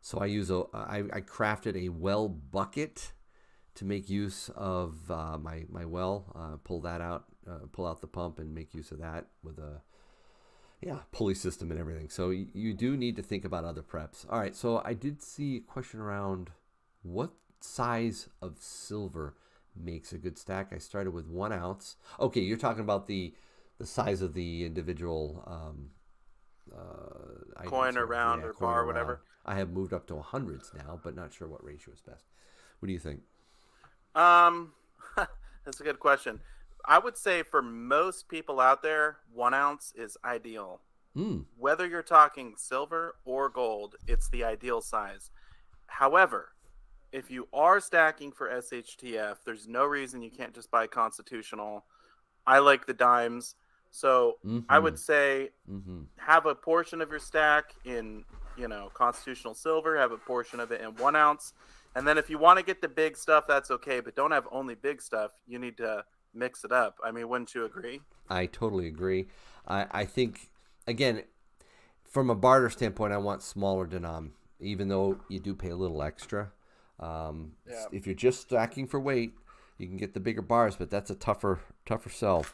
so I crafted a well bucket to make use of my well. Pull that out, pull out the pump, and make use of that with a pulley system and everything. So you do need to think about other preps. All right, so I did see a question around what size of silver makes a good stack. I started with 1 ounce. Okay, you're talking about the size of the individual coin or round or bar or whatever. I have moved up to hundreds now, but not sure what ratio is best. What do you think? That's a good question. I would say for most people out there, 1 ounce is ideal. Whether you're talking silver or gold, it's the ideal size. However, if you are stacking for SHTF, there's no reason you can't just buy constitutional. I like the dimes. So I would say have a portion of your stack in, constitutional silver, have a portion of it in 1 ounce. And then if you want to get the big stuff, that's okay. But don't have only big stuff. You need to mix it up. I mean, wouldn't you agree? I totally agree. I think, again, from a barter standpoint, I want smaller denom, even though you do pay a little extra. If you're just stacking for weight, you can get the bigger bars, but that's a tougher sell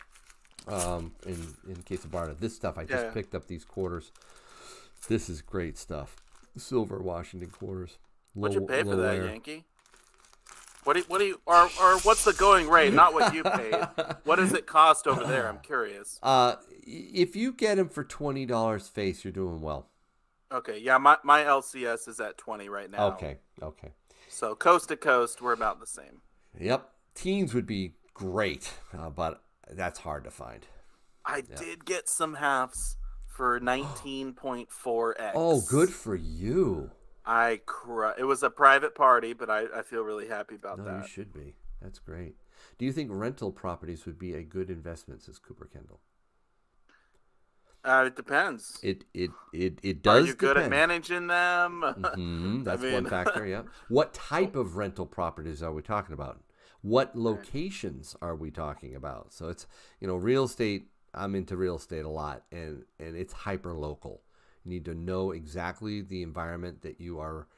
in case of barter. This stuff, I just picked up these quarters. This is great stuff. Silver Washington quarters. What'd you pay for that, Yankee? What do you or what's the going rate? Not what you paid. What does it cost over there? I'm curious. If you get them for $20 face, you're doing well. Okay, yeah, my LCS is at 20 right now. Okay. So coast to coast, we're about the same. Yep, teens would be great, but that's hard to find. I did get some halves for 19.4x. Oh, good for you. It was a private party, but I feel really happy about that. No, you should be. That's great. Do you think rental properties would be a good investment, says Cooper Kendall? It depends. It does. Are you good at managing them? That's one factor. Yeah. What type of rental properties are we talking about? What locations are we talking about? So it's real estate. I'm into real estate a lot, and it's hyper local. You need to know exactly the environment that you are,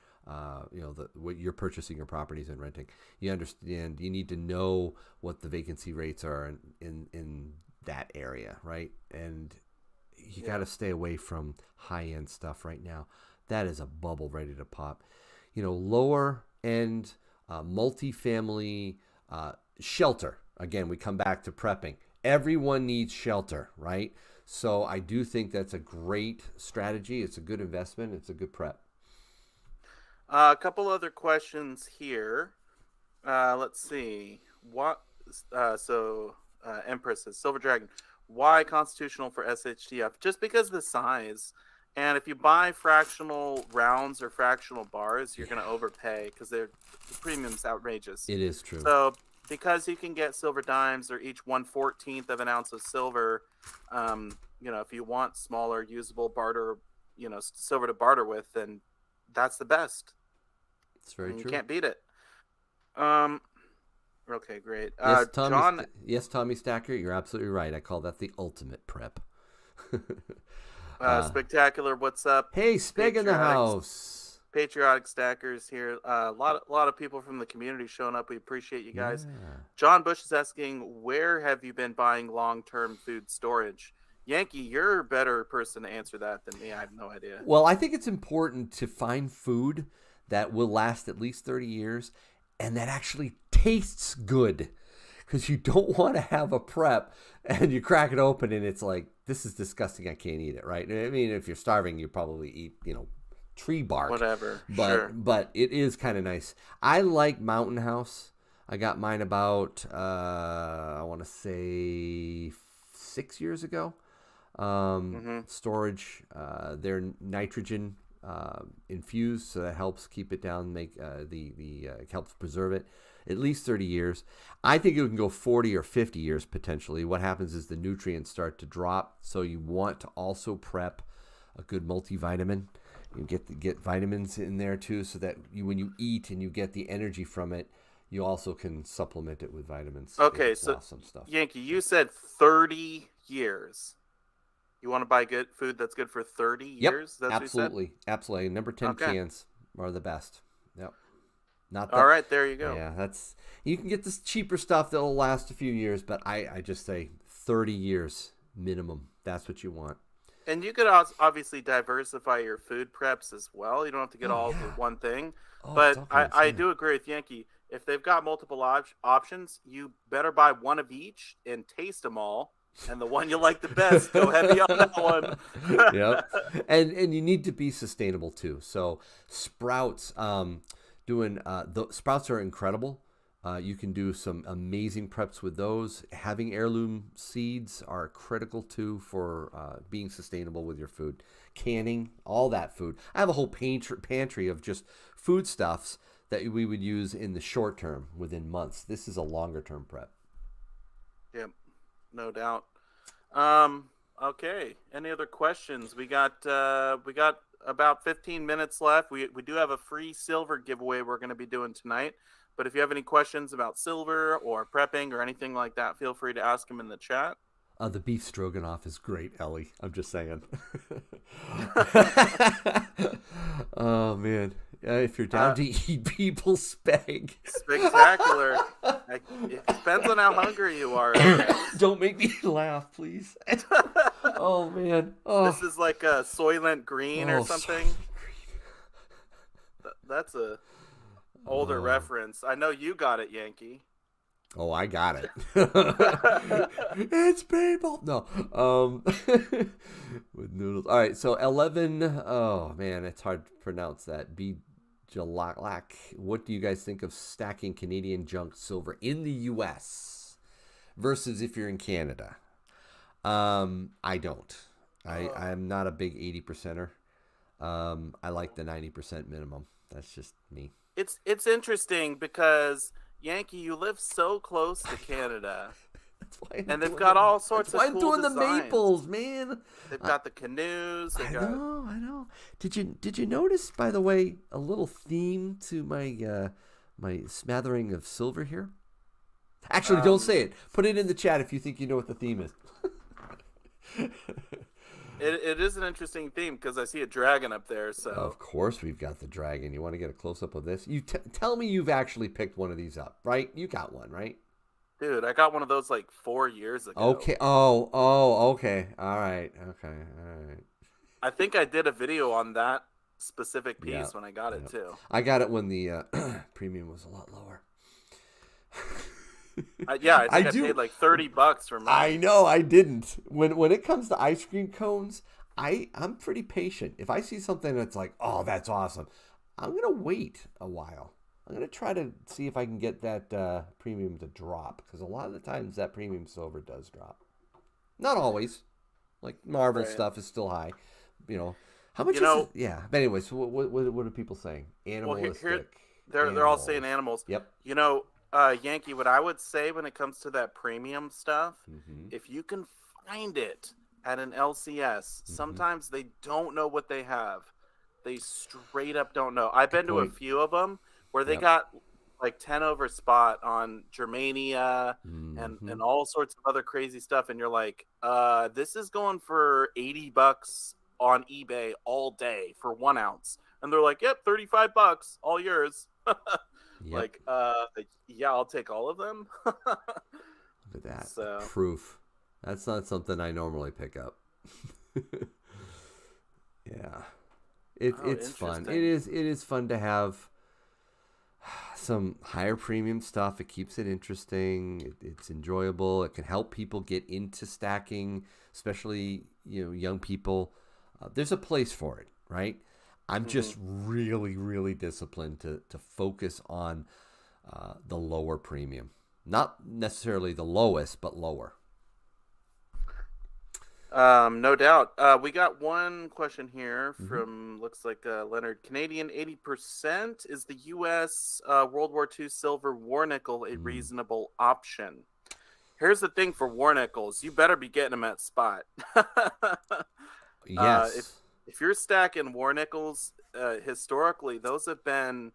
what you're purchasing your properties and renting. You understand. You need to know what the vacancy rates are in that area, right? And you got to stay away from high-end stuff right now. That is a bubble ready to pop. Lower end multifamily shelter. Again, we come back to prepping. Everyone needs shelter, right? So I do think that's a great strategy. It's a good investment. It's a good prep. A couple other questions here. Let's see. Empress says, Silver Dragon, why constitutional for SHTF? Just because of the size. And if you buy fractional rounds or fractional bars, you're going to overpay because the premium's outrageous. It is true. So because you can get silver dimes, or each 1/14 of an ounce of silver, if you want smaller usable barter, silver to barter with, then that's the best. It's very true. You can't beat it. Okay, great. Yes, Tommy Stacker, you're absolutely right. I call that the ultimate prep. Spectacular, what's up? Hey, Speg in the house. Patriotic Stackers here. A lot of people from the community showing up. We appreciate you guys. Yeah. John Bush is asking, where have you been buying long-term food storage? Yankee, you're a better person to answer that than me. I have no idea. Well, I think it's important to find food that will last at least 30 years and that actually tastes good, because you don't want to have a prep and you crack it open and it's like, this is disgusting, I can't eat it, right? I mean, if you're starving, you probably eat, tree bark. Whatever. But it is kind of nice. I like Mountain House. I got mine about, I want to say 6 years ago. Storage, they're nitrogen infused, so that helps keep it down, it helps preserve it at least 30 years. I think it can go 40 or 50 years potentially. What happens is the nutrients start to drop, so you want to also prep a good multivitamin. You get vitamins in there too, so that when you eat and you get the energy from it, you also can supplement it with vitamins. Okay, so awesome stuff. Yankee, you said 30 years. You want to buy good food that's good for 30 years? Yep, that's absolutely. Absolutely. Number 10 cans are the best. Yep. All right, there you go. Yeah, you can get this cheaper stuff that'll last a few years, but I just say 30 years minimum. That's what you want. And you could obviously diversify your food preps as well. You don't have to get all of one thing. But I do agree with Yankee. If they've got multiple options, you better buy one of each and taste them all. And the one you like the best, go heavy on that one. Yep. And you need to be sustainable too. So Sprouts, Sprouts are incredible. You can do some amazing preps with those. Having heirloom seeds are critical too for being sustainable with your food. Canning, all that food. I have a whole pantry of just foodstuffs that we would use in the short term, within months. This is a longer term prep. Yep, no doubt. Okay. Any other questions? We got about 15 minutes left. We do have a free silver giveaway we're going to be doing tonight. But if you have any questions about silver or prepping or anything like that, feel free to ask them in the chat. The beef stroganoff is great, Ellie. I'm just saying. Oh man, if you're down to eat people's spag, Spectacular. It depends on how hungry you are. Don't make me laugh, please. Oh man. Oh. This is like a Soylent Green or something. That's a older reference. I know you got it, Yankee. Oh, I got it. It's people. No. With noodles. All right. So 11. Oh man, it's hard to pronounce that. Jalak. What do you guys think of stacking Canadian junk silver in the U.S. versus if you're in Canada? I don't. I'm not a big 80%er. I like the 90% minimum. That's just me. It's interesting because Yankee, you live so close to Canada. That's why and they've got all sorts of cool I'm doing designs. the maples, man. They've got the canoes. I know. Did you notice, by the way, a little theme to my my smattering of silver here? Actually, don't say it. Put it in the chat if you think you know what the theme is. It is an interesting theme because I see a dragon up there. So of course we've got the dragon. You want to get a close up of this? You tell me you've actually picked one of these up, right? You got one, right? Dude, I got one of those like 4 years ago. Okay. Oh. Okay. All right. I think I did a video on that specific piece when I got it too. I got it when the premium was a lot lower. I paid like $30 for mine. I know I didn't. When it comes to ice cream cones, I'm pretty patient. If I see something that's like, oh, that's awesome, I'm gonna wait a while. I'm gonna try to see if I can get that premium to drop, because a lot of the times that premium silver does drop. Not always. Like Marvel stuff is still high. You know how much? Yeah. But anyways, so what are people saying? Animalistic. They're all saying animals. Yep. Yankee, what I would say when it comes to that premium stuff, if you can find it at an LCS, sometimes they don't know what they have. They straight up don't know. I've been to a few of them where they got like 10 over spot on Germania and all sorts of other crazy stuff. And you're like, this is going for $80 on eBay all day for 1 ounce. And they're like, yep, $35, all yours. Yep. I'll take all of them. Look at that. So, proof. That's not something I normally pick up. Yeah. It's fun. It is fun to have some higher premium stuff. It keeps it interesting. It's enjoyable. It can help people get into stacking, especially young people. There's a place for it, right? I'm just really, really disciplined to focus on the lower premium. Not necessarily the lowest, but lower. No doubt. We got one question here from, looks like Leonard. Canadian 80%. Is the U.S. World War II silver war nickel a reasonable option? Here's the thing for war nickels. You better be getting them at spot. Yes. If you're stacking war nickels, historically, those have been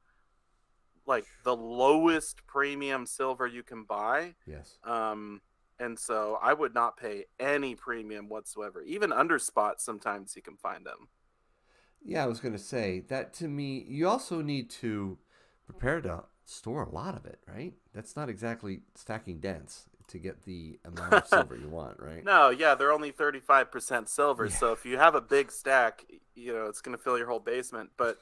like the lowest premium silver you can buy. Yes. And so I would not pay any premium whatsoever. Even under spot, sometimes you can find them. Yeah, I was going to say that to me, you also need to prepare to store a lot of it, right? That's not exactly stacking dense to get the amount of silver you want, right? No, yeah, they're only 35% silver. Yeah. So if you have a big stack, it's going to fill your whole basement. But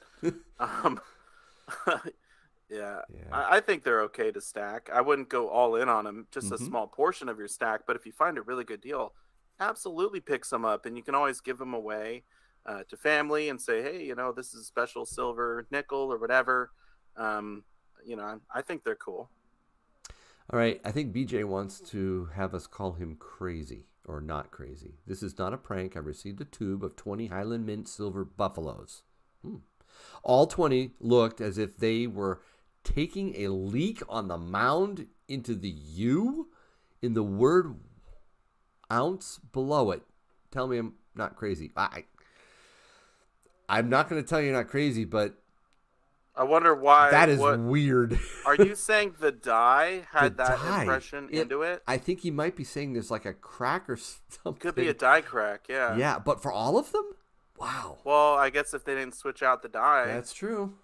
yeah, I think they're okay to stack. I wouldn't go all in on them, just a small portion of your stack. But if you find a really good deal, absolutely pick some up. And you can always give them away to family and say, hey, this is a special silver nickel or whatever. I think they're cool. All right, I think BJ wants to have us call him crazy or not crazy. This is not a prank. I received a tube of 20 Highland Mint Silver Buffaloes. All 20 looked as if they were taking a leak on the mound into the U in the word ounce below it. Tell me I'm not crazy. I'm not going to tell you you're not crazy, but I wonder why. that is weird. Are you saying the dye had The that dye. impression into it? I think he might be saying there's like a crack or something. Could be a dye crack, yeah. Yeah, but for all of them? Wow. Well, I guess if they didn't switch out the dye. That's true.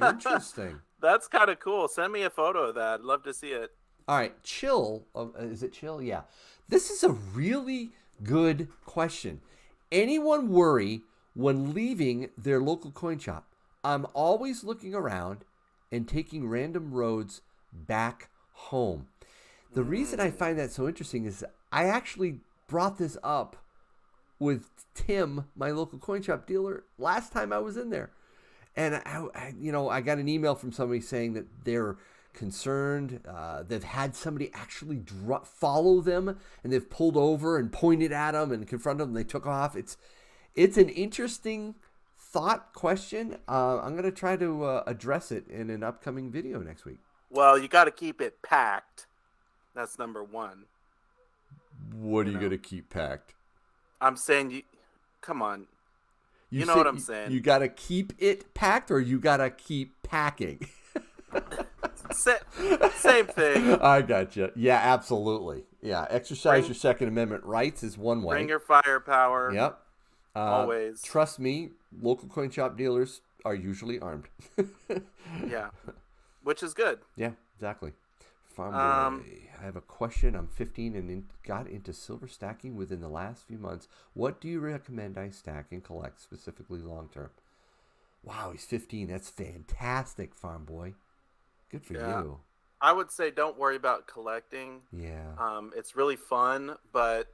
Interesting. That's kind of cool. Send me a photo of that. I'd love to see it. All right, Chill. Is it Chill? Yeah. This is a really good question. Anyone worry when leaving their local coin shop? I'm always looking around and taking random roads back home. The reason I find that so interesting is I actually brought this up with Tim, my local coin shop dealer, last time I was in there. And I got an email from somebody saying that they're concerned. They've had somebody actually follow them, and they've pulled over and pointed at them and confronted them. And they took off. It's an interesting thought question. I'm going to try to address it in an upcoming video next week. Well, you got to keep it packed. That's number one. What are you going to keep packed? I'm saying, come on. You know what I'm saying. You got to keep it packed, or you got to keep packing? Same thing. I got you. Yeah, absolutely. Yeah, exercise your Second Amendment rights is one way. Bring your firepower. Yep. Always. Trust me, local coin shop dealers are usually armed. Yeah, which is good. Yeah, exactly. Farm boy, I have a question. I'm 15 and got into silver stacking within the last few months. What do you recommend I stack and collect, specifically long term? Wow, he's 15. That's fantastic, farm boy. Good for you. I would say don't worry about collecting. Yeah. It's really fun, but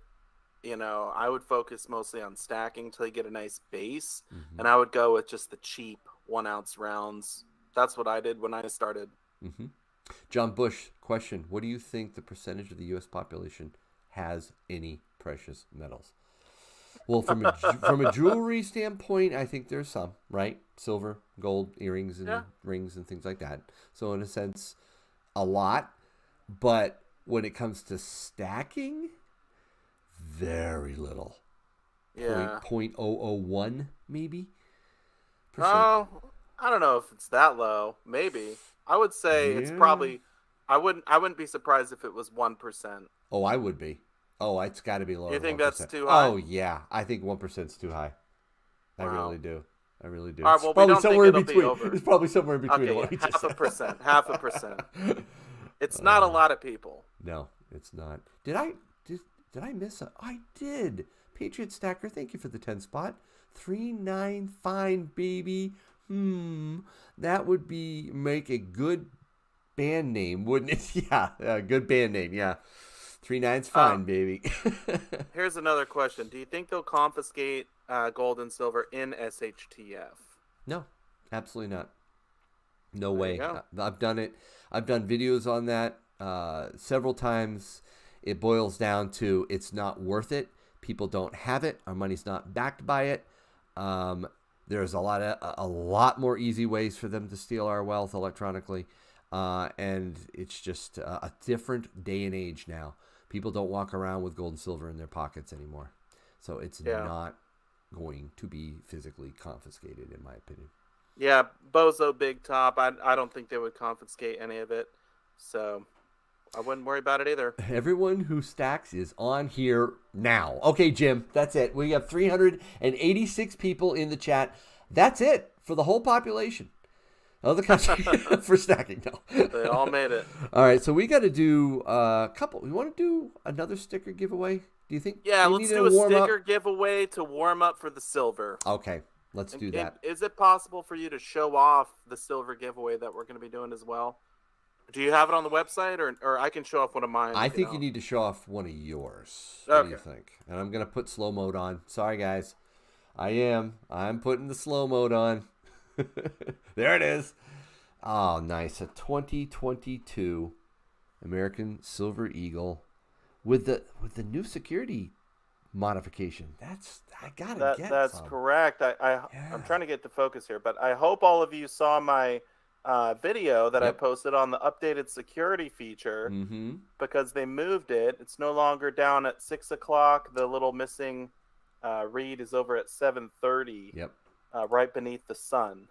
I would focus mostly on stacking until you get a nice base, and I would go with just the cheap 1 ounce rounds. That's what I did when I started. Mm-hmm. John Bush, question. What do you think the percentage of the U.S. population has any precious metals? Well, from a jewelry standpoint, I think there's some, right? Silver, gold, earrings, and rings and things like that. So in a sense, a lot. But when it comes to stacking, very little. Yeah. 0.001 maybe? Oh, I don't know if it's that low. Maybe. I would say it's probably. I wouldn't be surprised if it was 1%. Oh, I would be. Oh, it's got to be lower. You think 1%. that's too high? Oh yeah, I think 1% is too high. I really do. I really do. All right, well, we don't think it'll be over. It's probably somewhere in between. Okay, yeah, half a percent. It's not a lot of people. No, it's not. Did I miss a? I did. Patriot Stacker, thank you for the 10 spot. 3-9, fine baby. That would make a good band name, wouldn't it? Yeah, good band name. Yeah, 3-9's fine, baby. Here's another question: do you think they'll confiscate gold and silver in SHTF? No, absolutely not. No way. I've done it. I've done videos on that several times. It boils down to it's not worth it. People don't have it. Our money's not backed by it. There's a lot more easy ways for them to steal our wealth electronically, and it's just a different day and age now. People don't walk around with gold and silver in their pockets anymore, so it's not going to be physically confiscated, in my opinion. Yeah, Bozo Big Top. I don't think they would confiscate any of it, so I wouldn't worry about it either. Everyone who stacks is on here now. Okay, Jim, that's it. We have 386 people in the chat. That's it for the whole population of the country for stacking. No. They all made it. All right, so we got to do a couple. We want to do another sticker giveaway? Do you think? Yeah, let's do a sticker giveaway to warm up for the silver. Okay, let's do that. Is it possible for you to show off the silver giveaway that we're going to be doing as well? Do you have it on the website, or I can show off one of mine? I think you need to show off one of yours. What do you think? And I'm going to put slow mode on. Sorry, guys. I'm putting the slow mode on. There it is. Oh, nice. A 2022 American Silver Eagle with the new security modification. I gotta get That's some. correct. I'm trying to get to focus here, but I hope all of you saw my video that I Yep. posted on the updated security feature Mm-hmm. because they moved it. It's no longer down at 6 o'clock. The little missing read is over at 7:30, Yep. right beneath the sun.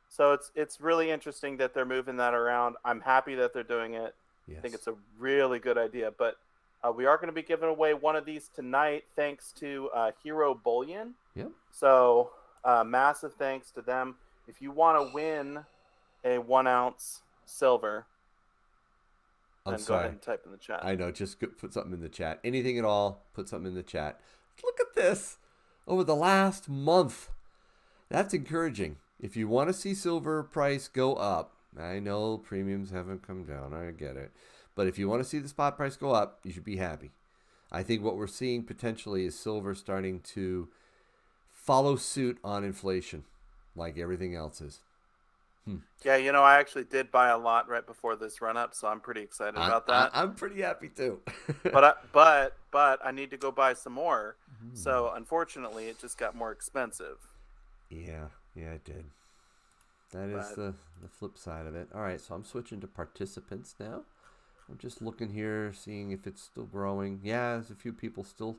So it's really interesting that they're moving that around. I'm happy that they're doing it. Yes. I think it's a really good idea. But we are going to be giving away one of these tonight, thanks to Hero Bullion. Yep. So massive thanks to them. If you want to win a 1 ounce silver, I'm then go sorry. ahead and type in the chat. I know. Just put something in the chat. Anything at all, put something in the chat. Look at this. Over the last month. That's encouraging. If you want to see silver price go up, I know premiums haven't come down. I get it. But if you want to see the spot price go up, you should be happy. I think what we're seeing potentially is silver starting to follow suit on inflation like everything else is. Yeah, I actually did buy a lot right before this run up, so I'm pretty excited about that. I'm pretty happy too. but I need to go buy some more. So unfortunately, it just got more expensive. Yeah, it did. That is the flip side of it. All right, so I'm switching to participants now. I'm just looking here, seeing if it's still growing. Yeah, there's a few people still.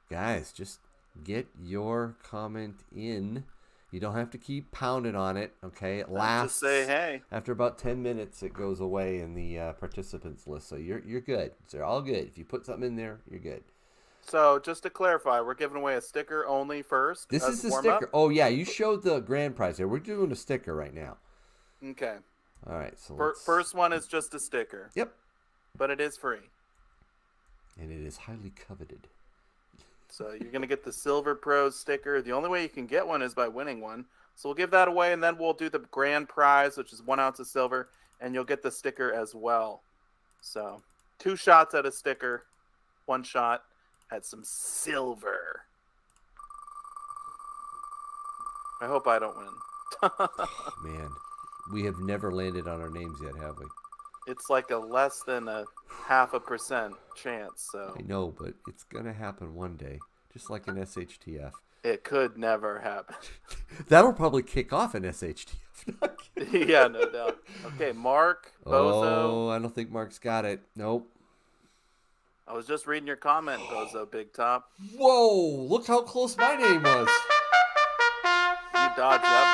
Guys, just get your comment in. You don't have to keep pounding on it, okay? It lasts. Just say hey. After about 10 minutes, it goes away in the participants list. So you're good. They're all good. If you put something in there, you're good. So just to clarify, we're giving away a sticker only first. This is the warm-up? sticker. Oh, yeah, you showed the grand prize there. We're doing a sticker right now. Okay. All right, so first one is just a sticker. Yep. But it is free. And it is highly coveted. So you're going to get the Silver Pros sticker. The only way you can get one is by winning one. So we'll give that away, and then we'll do the grand prize, which is 1 ounce of silver, and you'll get the sticker as well. So 2 shots at a sticker, 1 shot at some silver. I hope I don't win. Man, we have never landed on our names yet, have we? It's like a less than a 0.5% chance. So I know, but it's going to happen one day, just like an SHTF. It could never happen. That'll probably kick off an SHTF. Yeah, no doubt. Okay, Mark, Bozo. Oh, I don't think Mark's got it. Nope. I was just reading your comment, Bozo Big Top. Whoa, look how close my name was. You dodged that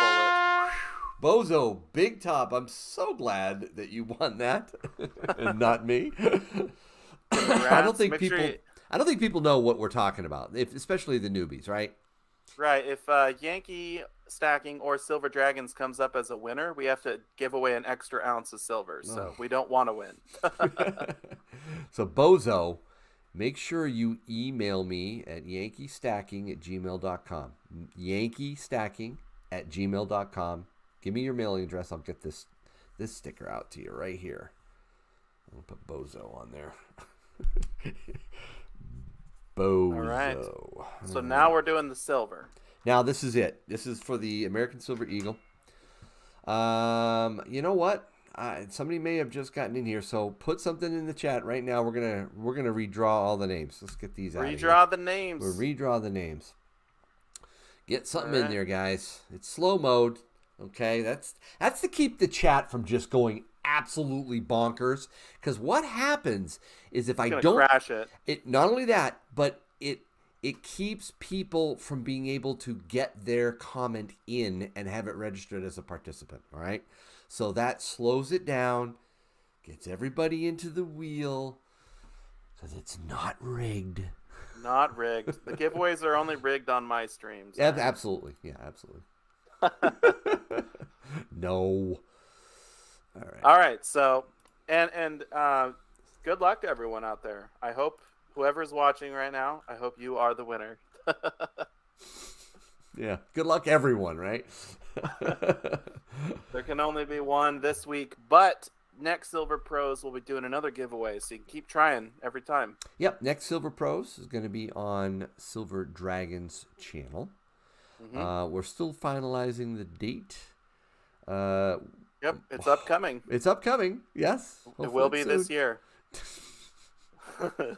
Bozo Big Top, I'm so glad that you won that and not me. I don't think people know what we're talking about, especially the newbies, right? Right. If Yankee stacking or Silver Dragons comes up as a winner, we have to give away an extra ounce of silver. So we don't want to win. So Bozo, make sure you email me at yankeestacking@gmail.com. yankeestacking@gmail.com. Give me your mailing address. I'll get this sticker out to you right here. I'll put Bozo on there. Bozo. All right. So now we're doing the silver. Now this is it. This is for the American Silver Eagle. You know what? Somebody may have just gotten in here, so put something in the chat right now. We're gonna redraw all the names. Let's get these out. Redraw the names. We'll redraw the names. Get something in there, guys. It's slow mode. Okay, that's to keep the chat from just going absolutely bonkers. Because what happens is if I don't crash it not only that, but it keeps people from being able to get their comment in and have it registered as a participant. All right, so that slows it down, gets everybody into the wheel, because it's not rigged. Not rigged. The giveaways are only rigged on my streams. Yeah, absolutely. Yeah, absolutely. No. All right. So, and good luck to everyone out there. I hope whoever's watching right now, I hope you are the winner. Yeah. Good luck, everyone. Right. There can only be one this week, but next Silver Pros we'll be doing another giveaway, so you can keep trying every time. Yep. Next Silver Pros is going to be on Silver Dragon's channel. Mm-hmm. We're still finalizing the date. Yep, it's upcoming. It's upcoming. Yes, it will be soon. This year. And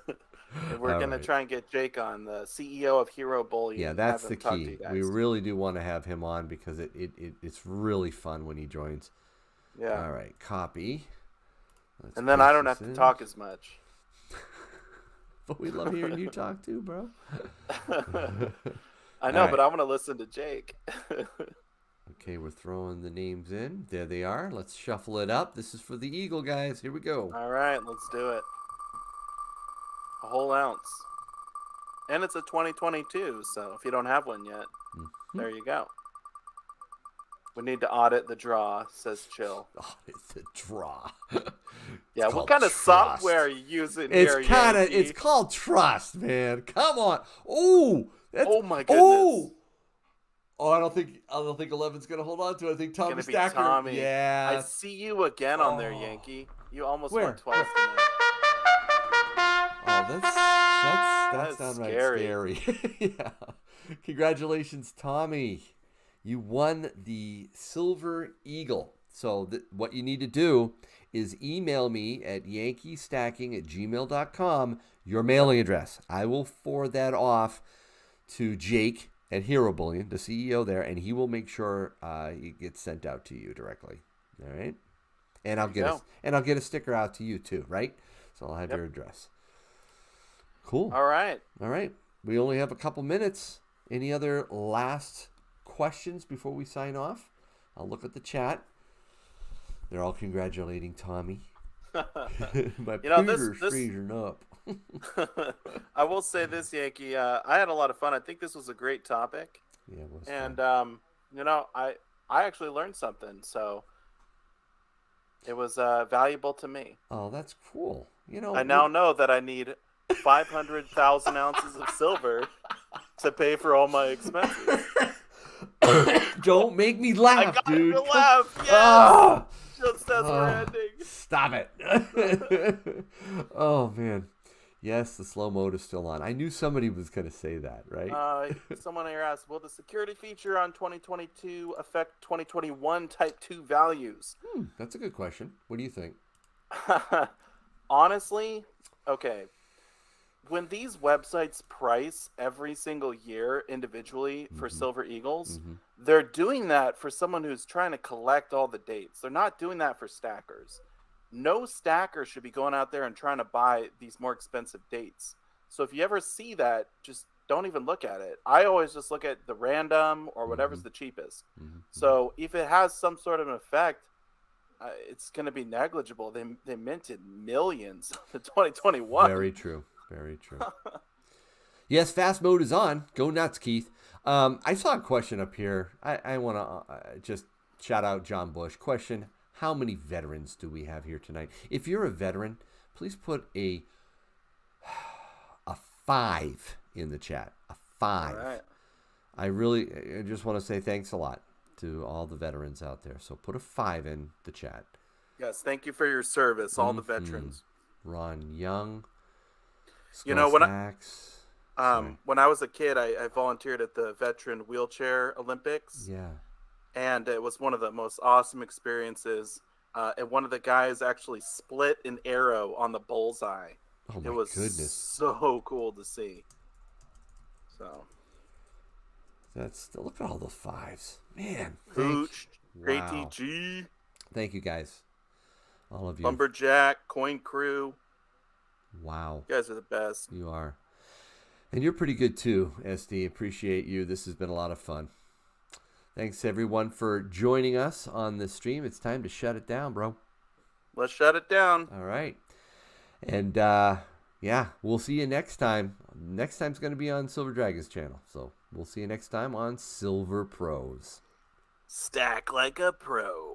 we're All gonna right. try and get Jake on, the CEO of Hero Bullion. Yeah, And that's have the him talk to key. you We guys. really do want to have him on because it's really fun when he joins. Yeah. All right, copy. Let's And then I paste don't this have to in. talk as much. But we love hearing you talk too, bro. I All know, right. but I want to listen to Jake. Okay, we're throwing the names in. There they are. Let's shuffle it up. This is for the Eagle, guys. Here we go. All right, let's do it. A whole ounce. And it's a 2022, so if you don't have one yet, there you go. We need to audit the draw, says Chill. Oh, it's a draw. Yeah, what called kind of trust. software are you using here, Yankee? It's called trust, man. Come on. Oh, Oh my goodness. Oh, I don't think 11's gonna hold on to it. I think It's Tommy gonna be Stacker. Tommy. I Yes. see you again on there, Yankee. You almost Where? went twice tonight. Oh, that's downright scary. Yeah. Congratulations, Tommy. You won the Silver Eagle. So what you need to do is email me at yankeestacking@gmail.com your mailing address. I will forward that off to Jake at Hero Bullion, the CEO there, and he will make sure it gets sent out to you directly. All right? And I'll get a sticker out to you too, right? So I'll have your address. Cool. All right. We only have a couple minutes. Any other last questions before we sign off? I'll look at the chat. They're all congratulating Tommy. My Peter's freezing up. I will say this, Yankee. I had a lot of fun. I think this was a great topic. Yeah, it was and fun. I actually learned something, so it was valuable to me. Oh, that's cool. I now know that I need 500,000 ounces of silver to pay for all my expenses. Don't make me laugh, dude. I got to laugh. Yes. Ah! Just as we're ending. Stop it. Oh, man. Yes, the slow mode is still on. I knew somebody was going to say that, right? Someone here asked, will the security feature on 2022 affect 2021 Type 2 values? That's a good question. What do you think? Honestly, okay. When these websites price every single year individually for Silver Eagles, they're doing that for someone who's trying to collect all the dates. They're not doing that for stackers. No stacker should be going out there and trying to buy these more expensive dates. So if you ever see that, just don't even look at it. I always just look at the random or whatever's the cheapest. So if it has some sort of an effect, it's going to be negligible. They minted millions in 2021. Very true. Very true. Yes, fast mode is on. Go nuts, Keith. I saw a question up here. I want to just shout out John Bush. Question: how many veterans do we have here tonight? If you're a veteran, please put a 5 in the chat. A 5. All right. I just want to say thanks a lot to all the veterans out there. So put a 5 in the chat. Yes, thank you for your service, all the veterans. Ron Young. When I was a kid, I volunteered at the Veteran Wheelchair Olympics. Yeah. And it was one of the most awesome experiences. And one of the guys actually split an arrow on the bullseye. Oh my It was goodness. so cool to see. So look at all the 5s. Man. Hooch, Wow. ATG. Thank you guys. All of you. Lumberjack, Coin Crew. Wow. You guys are the best. You are. And you're pretty good too, SD. Appreciate you. This has been a lot of fun. Thanks everyone for joining us on this stream. It's time to shut it down, bro. Let's shut it down. All right. And we'll see you next time. Next time's going to be on Silver Dragon's channel. So we'll see you next time on Silver Pros. Stack like a pro.